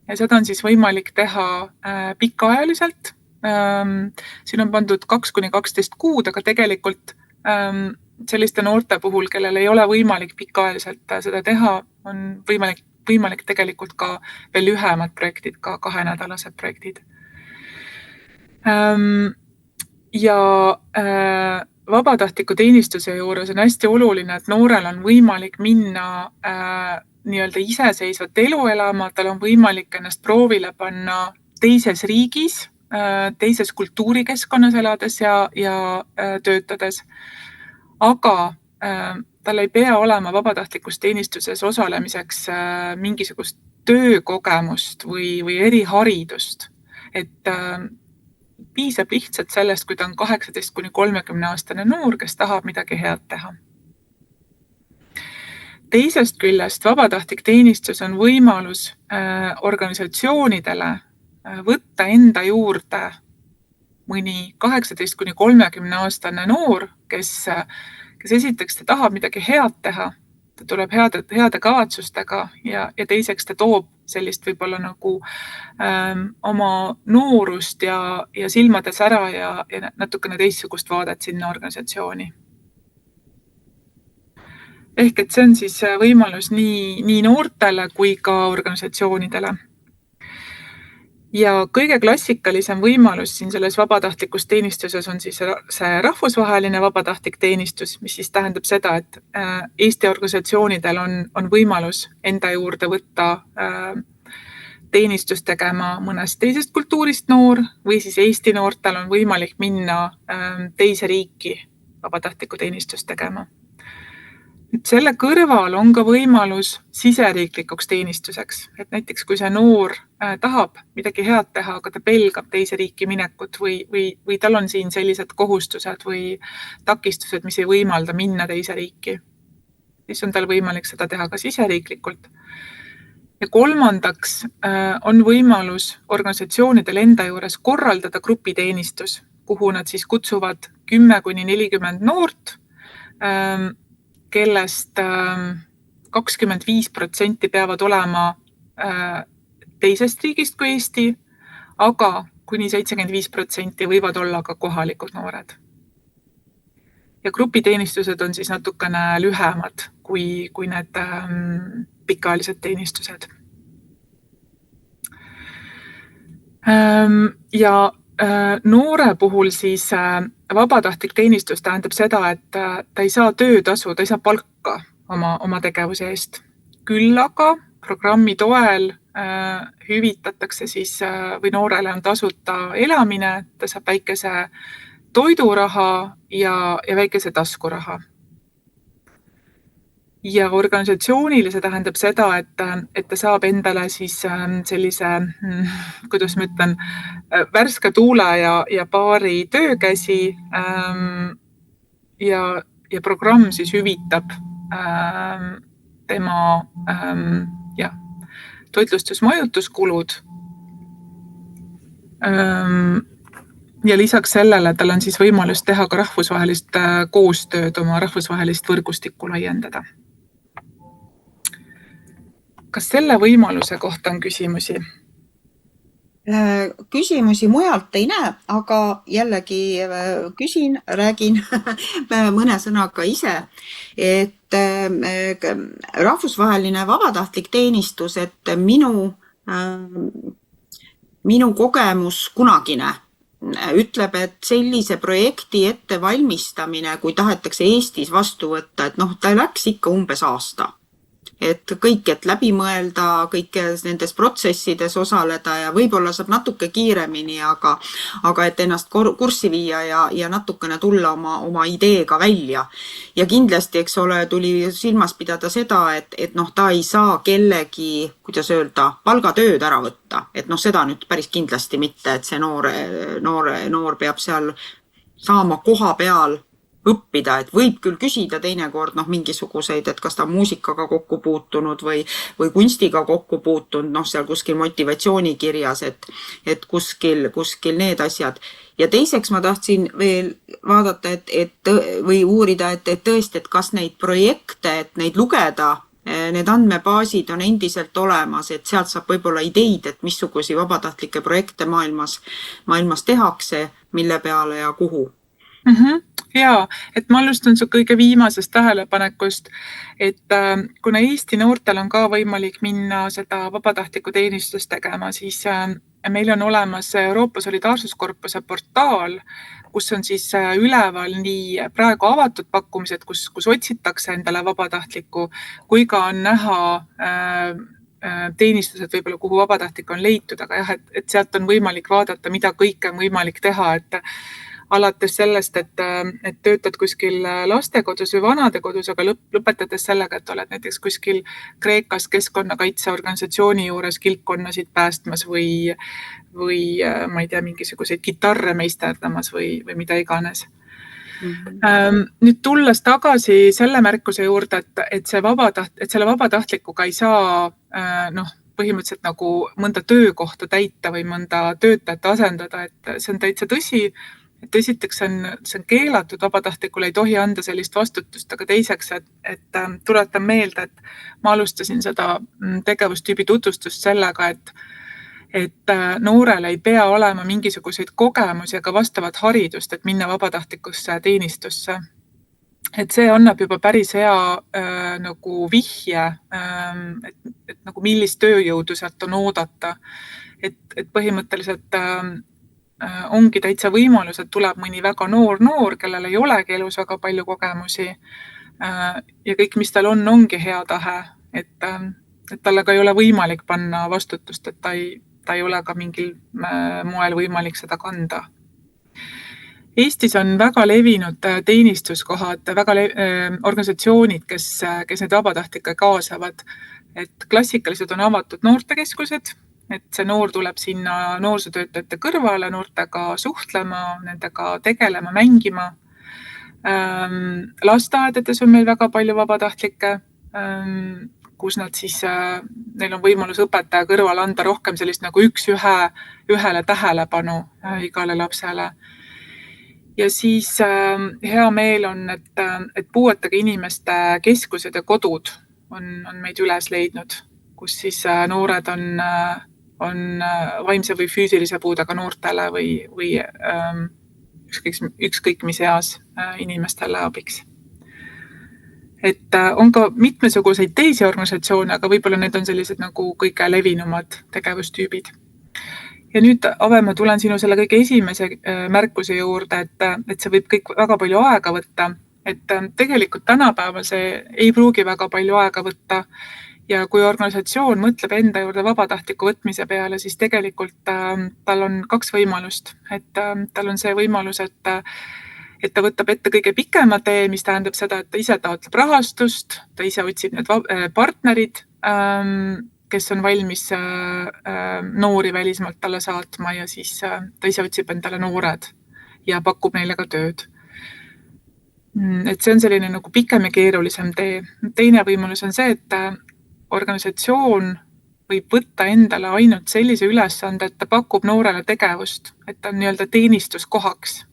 [SPEAKER 2] Ja seda on siis võimalik teha pikaajaliselt. Siin on pandud 2–12 kuud, aga tegelikult selliste noorte puhul, kellel ei ole võimalik pikaajaliselt seda teha, on võimalik tegelikult ka veel lühemad projektid, ka 2-nädalased projektid. Ja vabatahtliku teenistuse juures on hästi oluline, et noorel on võimalik minna nii-öelda iseseisvat elu elama, tal on võimalik ennast proovile panna teises riigis, teises kultuurikeskkonnas elades ja töötades, aga tal ei pea olema vabatahtlikus teenistuses osalemiseks mingisugust töökogemust või eriharidust. Et piisab lihtsalt sellest, kui ta on 18–30-aastane noor, kes tahab midagi head teha. Teisest küljest vabatahtlik teenistus on võimalus organisatsioonidele võtta enda juurde mõni 18–30-aastane noor, kes esiteks ta tahab midagi head teha, ta tuleb heade kavatsustega ja teiseks ta toob sellist võib-olla nagu oma noorust ja silmades ära ja natukene teistsugust vaadet sinna organisatsiooni. Ehk et see on siis võimalus nii noortele kui ka organisatsioonidele. Ja kõige klassikalisem võimalus siin selles vabatahtlikus teenistuses on siis see rahvusvaheline vabatahtlik teenistus, mis siis tähendab seda, et Eesti organisatsioonidel on võimalus enda juurde võtta teenistust tegema mõnest teisest kultuurist noor või siis Eesti noortel on võimalik minna teise riiki vabatahtlikku teenistust tegema. Selle kõrval on ka võimalus siseriiklikuks teenistuseks, et näiteks kui see noor tahab midagi head teha, aga ta pelgab teise riiki minekut või tal on siin sellised kohustused või takistused, mis ei võimalda minna teise riiki, siis on tal võimalik seda teha ka siseriiklikult. Ja kolmandaks on võimalus organisatsioonidel enda juures korraldada grupiteenistus, kuhu nad siis kutsuvad 10–40 noort, kellest 25% peavad olema teisest riigist kui Eesti, aga kuni 75% võivad olla ka kohalikud noored. Ja grupiteenistused on siis natukene lühemad kui need pikaajalised teenistused. Ja noore puhul siis vabatahtlik teenistus tähendab seda, et ta ei saa töötasu, ta ei saa palka oma tegevuse eest. Küll aga programmi toel hüvitatakse siis või noorele on tasuta elamine, ta saab väikese toiduraha ja väikese taskuraha. Ja organisatsioonile see tähendab seda, et ta saab endale siis sellise, kuidas ma ütlen, värske tuule ja paari töökäsi ja programm siis hüvitab tema toitlustusmajutuskulud. Ja lisaks sellele tal on siis võimalus teha ka rahvusvahelist koostööd, oma rahvusvahelist võrgustikku laiendada. Kas selle võimaluse kohta on küsimusi?
[SPEAKER 1] Küsimusi mujalt ei näe, aga jällegi küsin, räägin mõne sõnaga ise, et rahvusvaheline vabatahtlik teenistus, et minu kogemus kunagine ütleb, et sellise projekti ettevalmistamine, kui tahetakse Eestis vastu võtta, et ta läks ikka umbes aasta. Et kõik, et läbi mõelda, kõik nendes protsessides osaleda ja võib-olla saab natuke kiiremini, aga et ennast kurssi viia ja natukene tulla oma ideega välja. Ja kindlasti, eks ole, tuli silmas pidada seda, et ta ei saa kellegi, kuidas öelda, palgatööd ära võtta. Et seda nüüd päris kindlasti mitte, et see noor peab seal saama koha peal õppida, et võib küll küsida teinekord mingisuguseid, et kas ta on muusikaga kokku puutunud või kunstiga kokku puutunud, seal kuskil motivatsioonikirjas, et kuskil need asjad. Ja teiseks ma tahtsin veel vaadata, või uurida, et tõesti, et kas neid projekte, et neid lugeda, need andmebaasid on endiselt olemas, et sealt saab võib-olla ideid, et missugusi vabatahtlikke projekte maailmas tehakse, mille peale ja kuhu.
[SPEAKER 2] Jaa, et ma alustan su kõige viimasest tähelepanekust, et kuna Eesti noortel on ka võimalik minna seda vabatahtlikku teenistust tegema, siis meil on olemas Euroopa Solidaarsuskorpuse portaal, kus on siis üleval nii praegu avatud pakkumised, kus otsitakse endale vabatahtlikku, kui ka on näha teenistused võib-olla, kuhu vabatahtlik on leitud, aga jah, et sealt on võimalik vaadata, mida kõike on võimalik teha, et alates sellest, et töötad kuskil lastekodus või vanadekodus, aga lõpetades sellega, et oled näiteks kuskil Kreekas keskkonnakaitseorganisatsiooni juures kilpkonnasid päästmas või ma ei tea, mingisuguseid kitarre meisterdamas või mida iganes. Nüüd tulles tagasi selle märkuse juurde, et selle vabatahtlikuga ei saa põhimõtteliselt nagu mõnda töökohta täita või mõnda töötajat asendada, et see on täitsa tõsi. Et esiteks see on keelatud, vabatahtlikule ei tohi anda sellist vastutust, aga teiseks, et tuletan meelde, et ma alustasin seda tegevustüübi tutvustust sellega, et noorel ei pea olema mingisuguseid kogemusi ega vastavat haridust, et minna vabatahtlikusse teenistusse. Et see annab juba päris hea nagu vihje, et nagu millist tööjõudu sealt on oodata. Et põhimõtteliselt ongi täitsa võimalus, et tuleb mõni väga noor, kellel ei olegi elus väga palju kogemusi ja kõik, mis tal ongi hea tahe, et talle ka ei ole võimalik panna vastutust, et ta ei ole ka mingil moel võimalik seda kanda. Eestis on väga levinud teenistuskohad, organisatsioonid, kes need vabatahtlikke kaasavad, et klassikalised on avatud noortekeskused, et see noor tuleb sinna noorsootöötajate kõrvale, noortega suhtlema, nendega tegelema, mängima. Lasteaedades on meil väga palju vabatahtlikke, kus nad siis, neil on võimalus õpetaja kõrval anda rohkem sellist nagu ühele tähelepanu igale lapsele. Ja siis hea meel on, et puuetega inimeste keskused ja kodud on meid üles leidnud, kus siis noored on vaimse või füüsilise puudega noortele või ükskõik mis eas inimestele abiks. Et on ka mitmesuguseid teisi organisatsioone, aga võib-olla need on sellised nagu kõige levinumad tegevustüübid. Ja nüüd, Ave, ma tulen sinu selle kõige esimese märkuse juurde, et see võib kõik väga palju aega võtta. Et tegelikult tänapäeval see ei pruugi väga palju aega võtta. Ja kui organisatsioon mõtleb enda juurde vabatahtliku võtmise peale, siis tegelikult tal on 2 võimalust. Et tal on see võimalus, et ta võtab ette kõige pikema tee, mis tähendab seda, et ta ise taotleb rahastust, ta ise otsib need partnerid, kes on valmis noori välismaalt talle saatma ja siis ta ise otsib endale noored ja pakub neile ka tööd. Et see on selline nagu pikem ja keerulisem tee. Teine võimalus on see, et organisatsioon võib võtta endale ainult sellise ülesande, et ta pakub noorele tegevust, et ta on nii-öelda teenistuskohaks.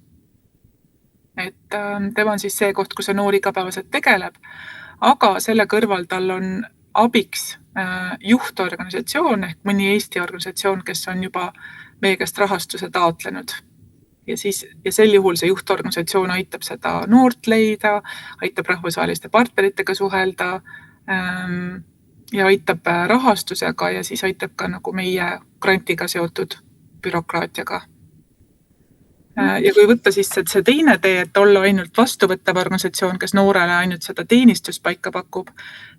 [SPEAKER 2] Et tema on siis see koht, kus see noor igapäevaselt tegeleb, aga selle kõrval tal on abiks juhtorganisatsioon ehk mõni Eesti organisatsioon, kes on juba meie käest rahastuse taotlenud. Ja sel juhul see juhtorganisatsioon aitab seda noort leida, aitab rahvusvaheliste partneritega suhelda ja aitab rahastusega ja siis aitab ka nagu meie grantiga seotud bürokraatiaga. Ja kui võtta siis see teine tee, et olla ainult vastuvõttav organisatsioon, kes noorele ainult seda teenistuspaika pakub,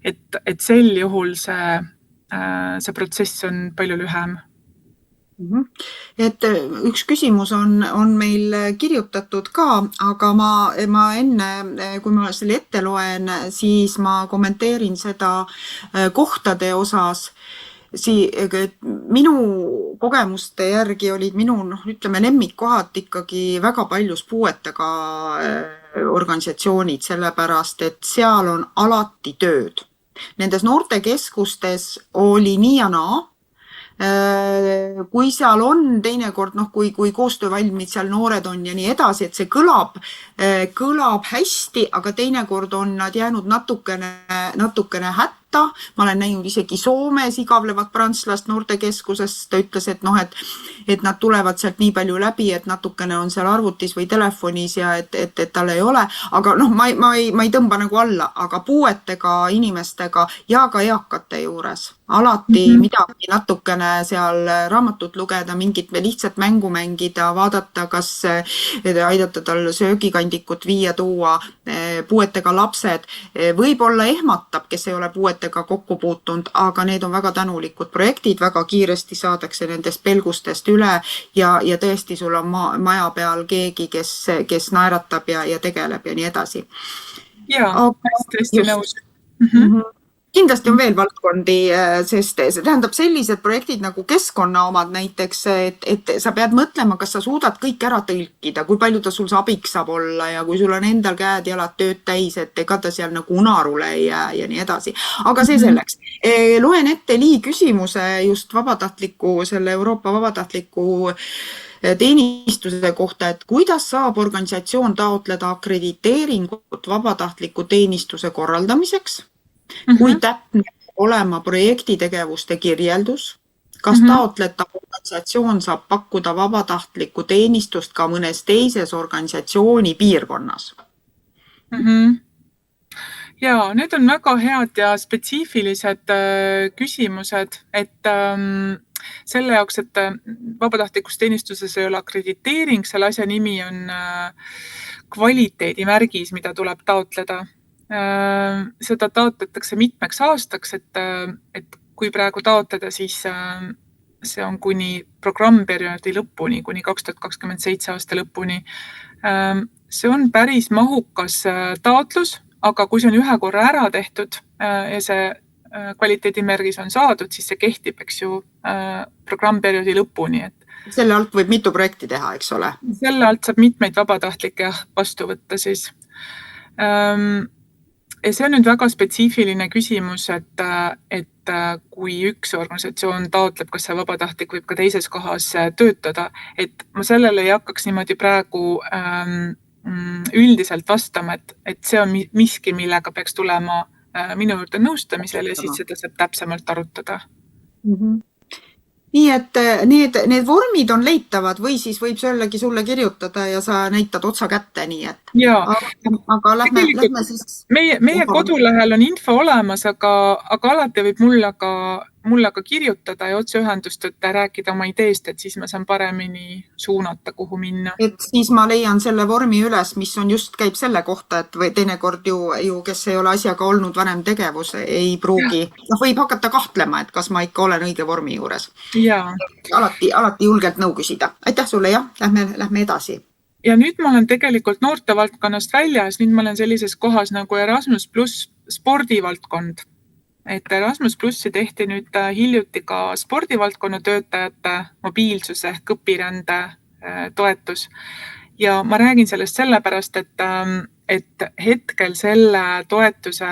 [SPEAKER 2] et sel juhul see protsess on palju lühem.
[SPEAKER 1] Et üks küsimus on meil kirjutatud ka, aga ma enne, kui ma selle ette loen, siis ma kommenteerin seda kohtade osas. Minu kogemuste järgi olid minu, ütleme, lemmikkohad ikkagi väga paljus puuetega organisatsioonid, sellepärast et seal on alati tööd. Nendes noortekeskustes oli nii ja naa. Kui seal on teinekord, kui koostöövalmid seal noored on ja nii edasi, et see kõlab hästi, aga teinekord on nad jäänud natukene hätta. Ma olen näinud isegi Soomes igavlevat prantslast noortekeskusest. Ta ütles, et nad tulevad sealt nii palju läbi, et natukene on seal arvutis või telefonis ja et tal ei ole. Aga ma ei tõmba nagu alla, aga puuetega inimestega ja ka eakate juures alati midagi natukene seal raamatut lugeda, mingit lihtsalt mängu mängida, vaadata, kas aidata tal söögikandikut viia, tuua, puuetega lapsed. Võib-olla ehmatab, kes ei ole puuetega kokku puutunud, aga need on väga tänulikud projektid, väga kiiresti saadakse nendest pelgustest üle ja tõesti sul on maja peal keegi, kes naeratab ja tegeleb ja nii edasi.
[SPEAKER 2] Jaa, hästi nõus.
[SPEAKER 1] Kindlasti on veel valdkondi, sest see tähendab sellised projektid nagu keskkonna omad näiteks, et sa pead mõtlema, kas sa suudad kõik ära tõlkida, kui palju ta sul abiks saab olla ja kui sul on endal käed jalad tööd täis, et ega ta seal nagu unarule ei jää ja nii edasi. Aga see selleks. Loen ette Lii küsimuse just selle Euroopa vabatahtliku teenistuse kohta, et kuidas saab organisatsioon taotleda akrediteeringut vabatahtliku teenistuse korraldamiseks? Kui täpne olema projektitegevuste kirjeldus, kas taotletav organisatsioon saab pakkuda vabatahtlikku teenistust ka mõnes teises organisatsiooni piirkonnas?
[SPEAKER 2] Jaa, need on väga head ja spetsiifilised küsimused, et selle jaoks, et vabatahtlikus teenistuses ei ole akrediteering, selle asja nimi on kvaliteedimärgis, mida tuleb taotleda. Seda taotletakse mitmeks aastaks, et kui praegu taotleda, siis see on kuni programmperioodi lõpuni, kuni 2027 aasta lõpuni. See on päris mahukas taotlus, aga kui see on ühe korra ära tehtud ja see kvaliteedimärgis on saadud, siis see kehtib, eks ju, programmperioodi lõpuni.
[SPEAKER 1] Selle alt võib mitu projekti teha, eks ole?
[SPEAKER 2] Selle alt saab mitmeid vabatahtlikke vastu võtta siis. Ja see on nüüd väga spetsiifiline küsimus, et kui üks organisatsioon taotleb, kas see vabatahtlik võib ka teises kohas töötada, et ma sellele ei hakkaks niimoodi praegu üldiselt vastama, et see on miski, millega peaks tulema minu juurde nõustamisel ja siis seda saab täpsemalt arutada.
[SPEAKER 1] Nii et need vormid on leitavad või siis võib jällegi sulle kirjutada ja sa näitad otsa kätte, nii et.
[SPEAKER 2] Jaa.
[SPEAKER 1] Aga lähme siis.
[SPEAKER 2] Meie kodulehel on info olemas, aga alati võib mulle ka kirjutada ja otseühendust, et rääkida oma ideest, et siis ma saan paremini suunata, kuhu minna.
[SPEAKER 1] Et siis ma leian selle vormi üles, mis on just käib selle kohta, et või teinekord ju kes ei ole asjaga olnud vanem tegevus, ei pruugi. Võib hakata kahtlema, et kas ma ikka olen õige vormi juures.
[SPEAKER 2] Jaa.
[SPEAKER 1] Alati julgelt nõu küsida. Aitäh sulle, jah, lähme edasi.
[SPEAKER 2] Ja nüüd ma olen tegelikult noortevaldkonnast väljas, nüüd ma olen sellises kohas nagu Erasmus plus spordivaldkond. Et Erasmus Plussi tehti nüüd hiljuti ka spordivaldkonna töötajate mobiilsuse ehk õpirände toetus. Ja ma räägin sellest sellepärast, et hetkel selle toetuse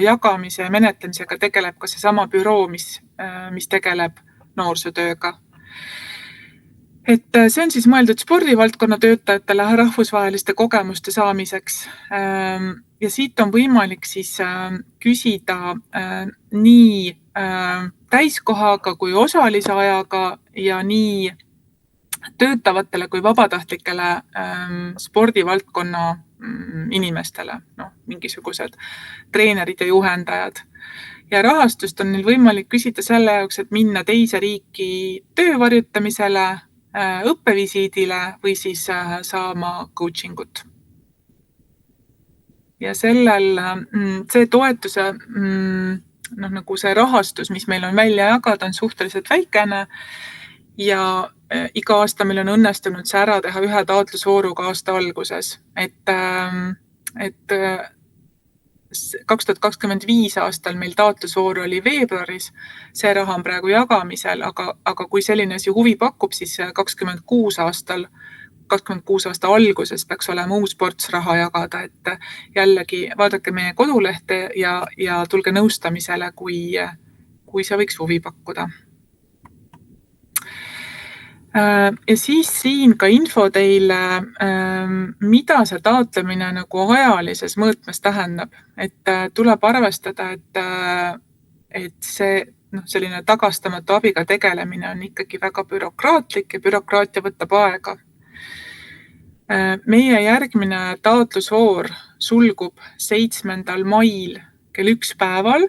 [SPEAKER 2] jagamise ja menetlemisega tegeleb ka see sama büroo, mis tegeleb noorsootööga. Et see on siis mõeldud spordivaldkonna töötajatele rahvusvaheliste kogemuste saamiseks ja siit on võimalik siis küsida nii täiskohaga kui osalise ajaga ja nii töötavatele kui vabatahtlikele spordivaldkonna inimestele, mingisugused treenerid ja juhendajad. Ja rahastust on neil võimalik küsida selle jaoks, et minna teise riiki töövarjutamisele, õppevisiidile või siis saama coachingut. Ja see toetuse, nagu see rahastus, mis meil on välja jagada, on suhteliselt väikene ja iga aasta meil on õnnestunud see ära teha ühe taotlusvooruga aasta alguses. Et 2025 aastal meil taotlusvoor oli veebruaris, see raha on praegu jagamisel, aga kui selline asi huvi pakub, siis 26 aastal 2026 aasta alguses peaks olema uus ports raha jagada, et jällegi vaadake meie kodulehte ja tulge nõustamisele, kui see võiks huvi pakkuda. Ja siis siin ka info teile, mida see taotlemine nagu ajalises mõõtmes tähendab, et tuleb arvestada, et see selline tagastamatu abiga tegelemine on ikkagi väga bürokraatlik ja bürokraatia võtab aega. Meie järgmine taotlusvoor sulgub 7. mail kell 1 päeval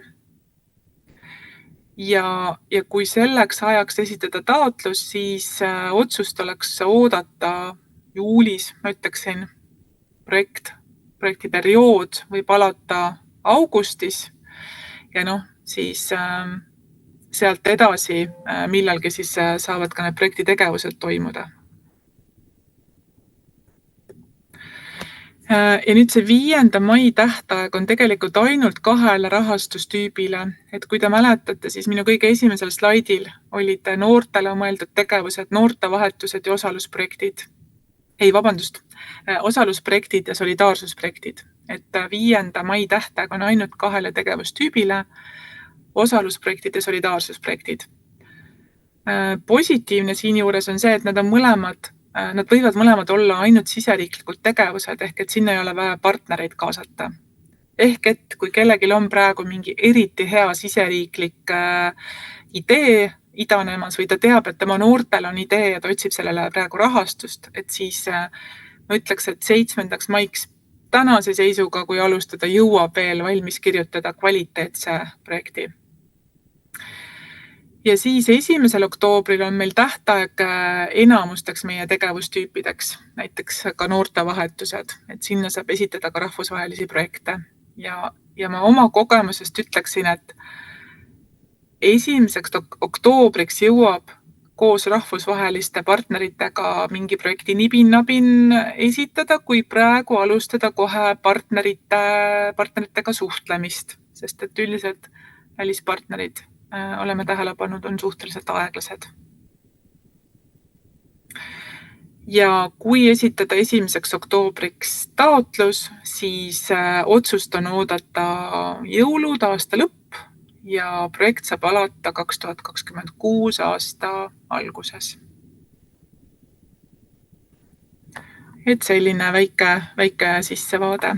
[SPEAKER 2] ja kui selleks ajaks esitada taotlus, siis otsust oleks oodata juulis, ma ütleksin, projekti periood võib alata augustis ja siis sealt edasi millalgi siis saavad ka need projekti tegevused toimuda. Ja nüüd see 5. mai tähtaeg on tegelikult ainult 2 rahastustüübile, et kui te mäletate, siis minu kõige esimesel slaidil olid noortele mõeldud tegevused, noortevahetused ja osalusprojektid. Osalusprojektid ja solidaarsusprojektid, et 5. mai tähtaeg on ainult 2 tegevustüübile, osalusprojektid ja solidaarsusprojektid. Positiivne siin juures on see, et nad võivad mõlemad olla ainult siseriiklikud tegevused, ehk et sinna ei ole vaja partnereid kaasata. Ehk et kui kellelgi on praegu mingi eriti hea siseriiklik idee idanemas või ta teab, et tema noortel on idee ja ta otsib sellele praegu rahastust, et siis ma ütleks, et 7. maiks tänase seisuga, kui alustada, jõuab veel valmis kirjutada kvaliteetse projekti. Ja siis 1. oktoobril on meil tähtaeg enamusteks meie tegevustüüpideks, näiteks ka noortevahetused, et sinna saab esitada ka rahvusvahelisi projekte. Ja ma oma kogemusest ütleksin, et 1. oktoobriks jõuab koos rahvusvaheliste partneritega mingi projekti nibin-nabin esitada, kui praegu alustada kohe partneritega suhtlemist, sest et üldiselt välispartnerid oleme tähele pannud, on suhteliselt aeglased. Ja kui esitada 1. oktoobriks taotlus, siis otsust on oodata jõulud, aasta lõpp ja projekt saab alata 2026 aasta alguses. Et selline väike sissevaade.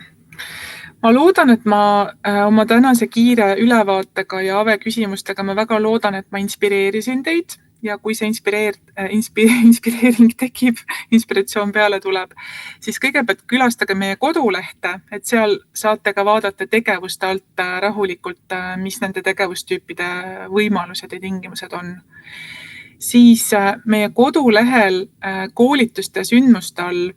[SPEAKER 2] Ma loodan, et ma oma tänase kiire ülevaatega ja AVE küsimustega ma väga loodan, et ma inspireerisin teid ja kui see inspireering tekib, inspiratsioon peale tuleb, siis kõigepealt külastage meie kodulehte, et seal saate ka vaadata tegevuste alt rahulikult, mis nende tegevustüüpide võimalused ja tingimused on. Siis meie kodulehel koolituste ja sündmuste all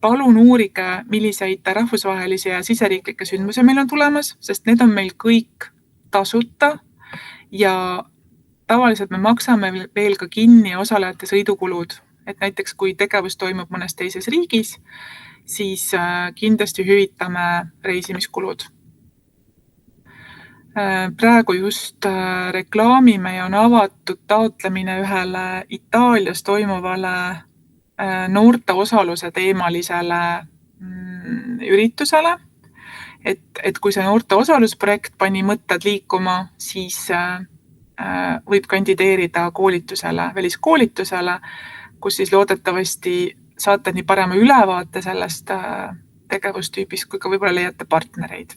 [SPEAKER 2] palun uurige, milliseid rahvusvahelisi ja siseriiklikke sündmusi meil on tulemas, sest need on meil kõik tasuta ja tavaliselt me maksame veel ka kinni osalejate sõidukulud. Et näiteks kui tegevus toimub mõnes teises riigis, siis kindlasti hüvitame reisimiskulud. Praegu just reklaamime ja on avatud taotlemine ühele Itaalias toimuvale noorte osaluse teemalisele üritusele, et kui see noorte osalusprojekt pani mõtted liikuma, siis võib kandideerida koolitusele, väliskoolitusele, kus siis loodetavasti saate nii parema ülevaate sellest tegevustüübist, kui ka võib-olla leiate partnereid.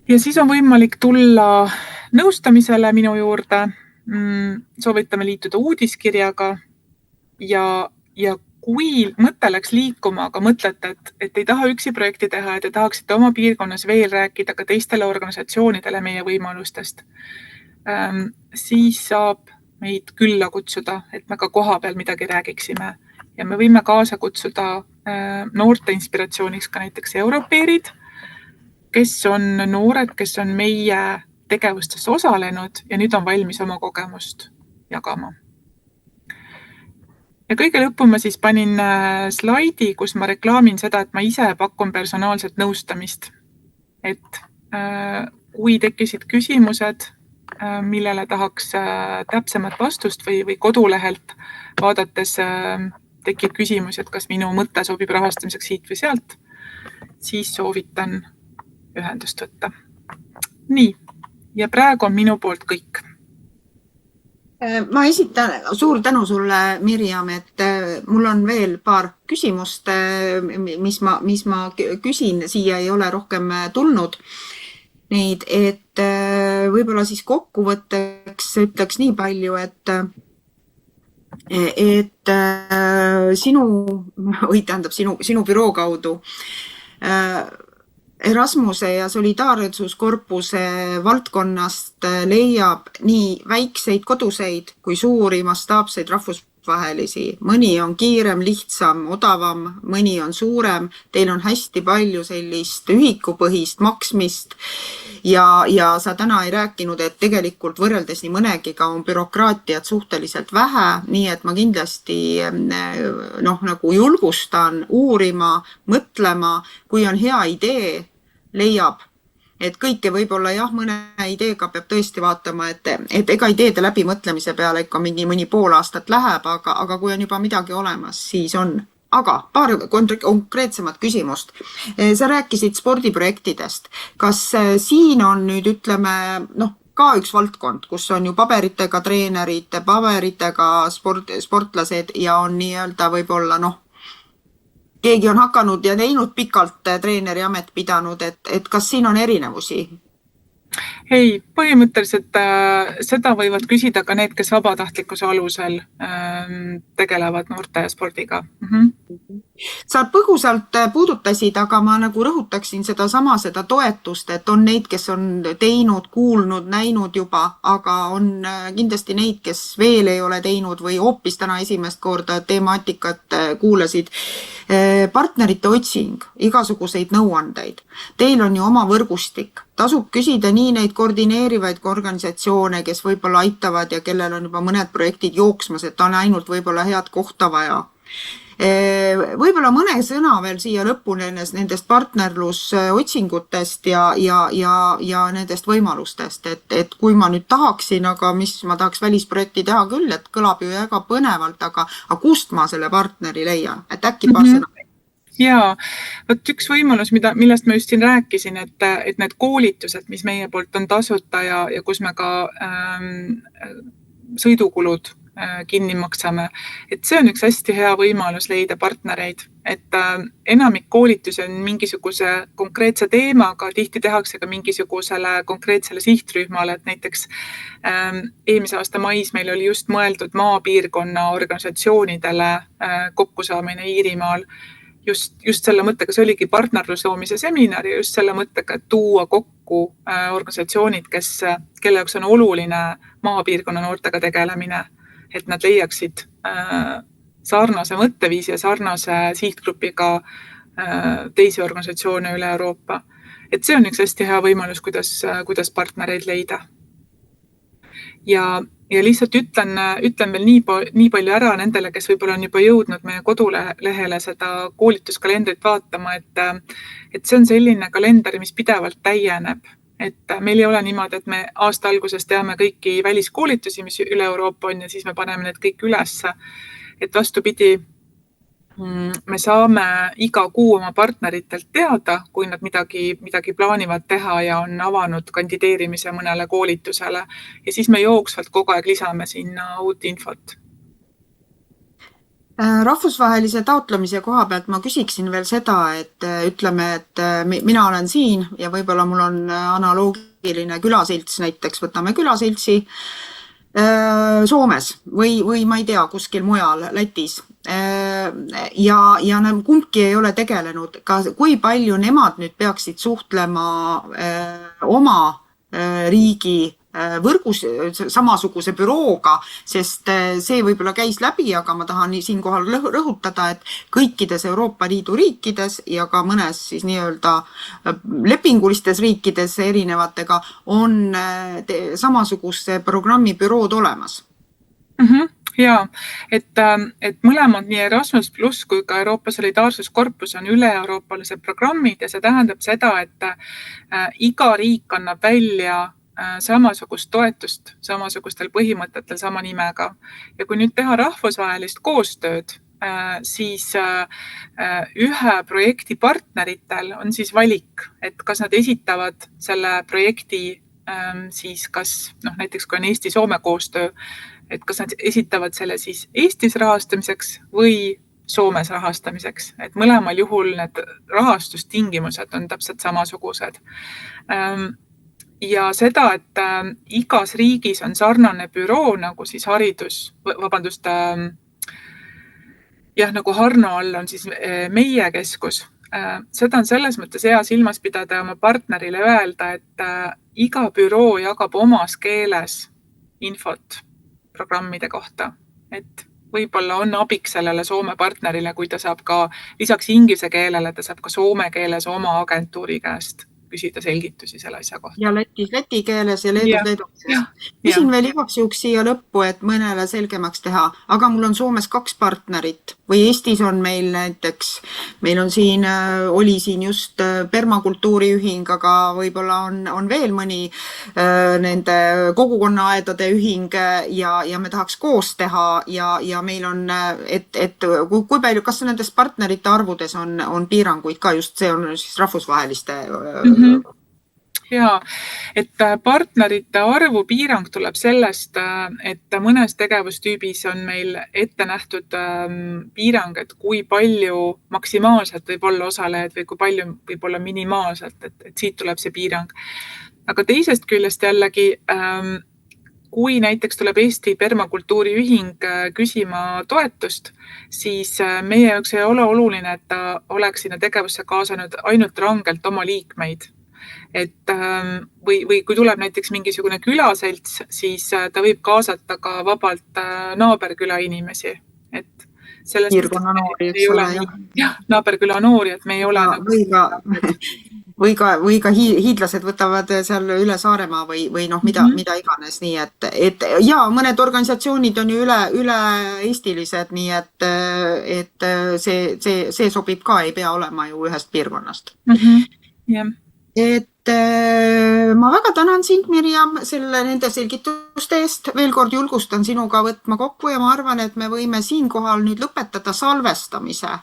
[SPEAKER 2] Ja siis on võimalik tulla nõustamisele minu juurde, soovitame liituda uudiskirjaga ja kui mõte läks liikuma, aga mõtlete, et ei taha üksi projekti teha, et te tahaksite oma piirkonnas veel rääkida ka teistele organisatsioonidele meie võimalustest, siis saab meid külla kutsuda, et me ka kohapeal midagi räägiksime ja me võime kaasa kutsuda noorte inspiratsiooniks ka näiteks europeerid, kes on noored, kes on meie tegevustes osalenud ja nüüd on valmis oma kogemust jagama. Ja kõige lõppu ma siis panin slaidi, kus ma reklaamin seda, et ma ise pakun personaalset nõustamist. Et kui tekkisid küsimused millele tahaks täpsemat vastust või kodulehelt vaadates tekib küsimus, et kas minu mõte sobib rahastamiseks siit või sealt, siis soovitan ühendust võtta. Nii, ja praegu on minu poolt kõik.
[SPEAKER 1] Ma esitan suur tänu sulle, Mirjam, et mul on veel paar küsimust, mis ma küsin, siia ei ole rohkem tulnud neid, et võib-olla siis kokkuvõtteks ütleks nii palju, et sinu büroo kaudu Erasmuse ja Solidaarsuskorpuse valdkonnast leiab nii väikseid koduseid kui suuri mastaapseid rahvusvahelisi. Mõni on kiirem, lihtsam, odavam, mõni on suurem. Teil on hästi palju sellist ühikupõhist maksmist ja sa täna ei rääkinud, et tegelikult võrreldes nii mõnegiga on bürokraatiat suhteliselt vähe, nii et ma kindlasti nagu julgustan uurima, mõtlema, kui on hea idee, leiab, et kõike võib-olla mõne ideega peab tõesti vaatama, et ega ideede läbimõtlemise peale ikka mõni pool aastat läheb, aga kui on juba midagi olemas, siis on. Aga paar konkreetsemat küsimust. Sa rääkisid spordiprojektidest. Kas siin on nüüd, ütleme, ka üks valdkond, kus on ju paberitega treenerid, paberitega sportlased ja on nii-öelda võib-olla keegi on hakanud ja teinud pikalt treeneri amet pidanud, et kas siin on erinevusi?
[SPEAKER 2] Ei, põhimõtteliselt seda võivad küsida ka need, kes vabatahtlikkuse alusel tegelevad noorte spordiga.
[SPEAKER 1] Sa põgusalt puudutasid, aga ma nagu rõhutaksin seda toetust, et on neid, kes on teinud, kuulnud, näinud juba, aga on kindlasti neid, kes veel ei ole teinud või hoopis täna esimest korda temaatikat kuulasid. Partnerite otsing, igasuguseid nõuandeid. Teil on ju oma võrgustik. Tasub küsida nii neid koordineerivaid organisatsioone, kes võib-olla aitavad ja kellel on juba mõned projektid jooksmas, et on ainult võib-olla head kohta vaja. Võib-olla mõne sõna veel siia lõpuni nendest partnerlusotsingutest ja nendest võimalustest, et kui ma nüüd tahaksin, aga ma tahaks välisprojekti teha küll, et kõlab ju väga põnevalt, aga kust ma selle partneri leian, et äkki paar sõna?
[SPEAKER 2] Jaa, võt üks võimalus, millest ma just siin rääkisin, et need koolitused, mis meie poolt on tasuta ja kus me ka sõidukulud kinni maksame, et see on üks hästi hea võimalus leida partnereid, et enamik koolitusi on mingisuguse konkreetse teemaga, tihti tehakse ka mingisugusele konkreetsele sihtrühmale, et näiteks eelmise aasta mais meil oli just mõeldud maapiirkonna organisatsioonidele kokkusaamine Iirimaal, just selle mõttega, see oligi partnerlusloomise seminar ja just selle mõttega, et tuua kokku organisatsioonid, kelle jaoks on oluline maapiirkonna noortega tegelemine, et nad leiaksid sarnase mõtteviisi ja sarnase sihtgrupiga teisi organisatsioone üle Euroopa. Et see on üks hästi hea võimalus, kuidas partnereid leida. Ja lihtsalt ütlen veel nii palju ära nendele, kes võib-olla on juba jõudnud meie kodulehele seda koolituskalendrit vaatama, et see on selline kalender, mis pidevalt täieneb. Et meil ei ole niimoodi, et me aasta alguses teame kõiki väliskoolitusi, mis üle Euroopa on ja siis me paneme need kõik üles. Et vastupidi, me saame iga kuu oma partneritelt teada, kui nad midagi plaanivad teha ja on avanud kandideerimise mõnele koolitusele ja siis me jooksvalt kogu aeg lisame sinna uut infot.
[SPEAKER 1] Rahvusvahelise taotlemise koha pealt ma küsiksin veel seda, et ütleme, et mina olen siin ja võib-olla mul on analoogiline külasilts, näiteks võtame külasiltsi Soomes või ma ei tea, kuskil mujal Lätis. Ja kumbki ei ole tegelenud, kui palju nemad nüüd peaksid suhtlema oma riigi võrgus samasuguse bürooga, sest see võib-olla käis läbi, aga ma tahan siinkohal rõhutada, et kõikides Euroopa Liidu riikides ja ka mõnes siis nii-öelda lepingulistes riikides erinevatega on samasuguse programmi bürood olemas.
[SPEAKER 2] Jaa, et mõlemad nii Erasmus Plus kui ka Euroopa Solidaarsuskorpus on üle-euroopalised programmid ja see tähendab seda, et iga riik annab välja samasugust toetust samasugustel põhimõtetel sama nimega. Ja kui nüüd teha rahvusvahelist koostööd, siis ühe projekti partneritel on siis valik, et kas nad esitavad selle projekti siis kas näiteks kui on Eesti-Soome koostöö, et kas nad esitavad selle siis Eestis rahastamiseks või Soomes rahastamiseks, et mõlemal juhul need rahastustingimused on täpselt samasugused. Ja seda, et igas riigis on sarnane büroo nagu siis nagu Harno all on siis meie keskus. Seda on selles mõttes hea silmas pidada ja oma partnerile öelda, et iga büroo jagab omas keeles infot programmide kohta, et võib-olla on abiks sellele Soome partnerile, kui ta saab ka lisaks inglise keelele, ta saab ka soome keeles oma agentuuri käest küsida selgitusi selle asja kohta.
[SPEAKER 1] Ja läti keeles ja leedus. Küsin veel igaks juhuks siia lõppu, et mõnele selgemaks teha, aga mul on Soomes 2 partnerit või Eestis on meil näiteks, meil on siin, oli siin just permakultuuriühing, aga võib-olla on veel mõni nende kogukonnaaedade ühing ja me tahaks koos teha ja meil on, et kui palju, kas nendest partnerite arvudes on piiranguid ka, just see on siis rahvusvaheliste
[SPEAKER 2] Jaa, et partnerite arvu piirang tuleb sellest, et mõnes tegevustüübis on meil ette nähtud piirang, et kui palju maksimaalselt võib olla osalejaid või kui palju võib olla minimaalselt, et siit tuleb see piirang. Aga teisest küljest jällegi, kui näiteks tuleb Eesti permakultuuriühing küsima toetust, siis meie jaoks ei ole oluline, et ta oleks sinna tegevusse kaasanud ainult rangelt oma liikmeid. Et või kui tuleb näiteks mingisugune külaselts, siis ta võib kaasata ka vabalt naaberküla inimesi. Et selles
[SPEAKER 1] piirkonna noori, eks ole.
[SPEAKER 2] Naaberküla noori, et me ei ole
[SPEAKER 1] või ka hiidlased võtavad seal üle Saaremaa või mida iganes. Nii et ja mõned organisatsioonid on ju üle eestilised, nii et see sobib ka, ei pea olema ju ühest piirkonnast. Et ma väga tänan sind, Mirjam, nende selgituste eest. Veel kord julgustan sinuga võtma kokku ja ma arvan, et me võime siinkohal nüüd lõpetada salvestamise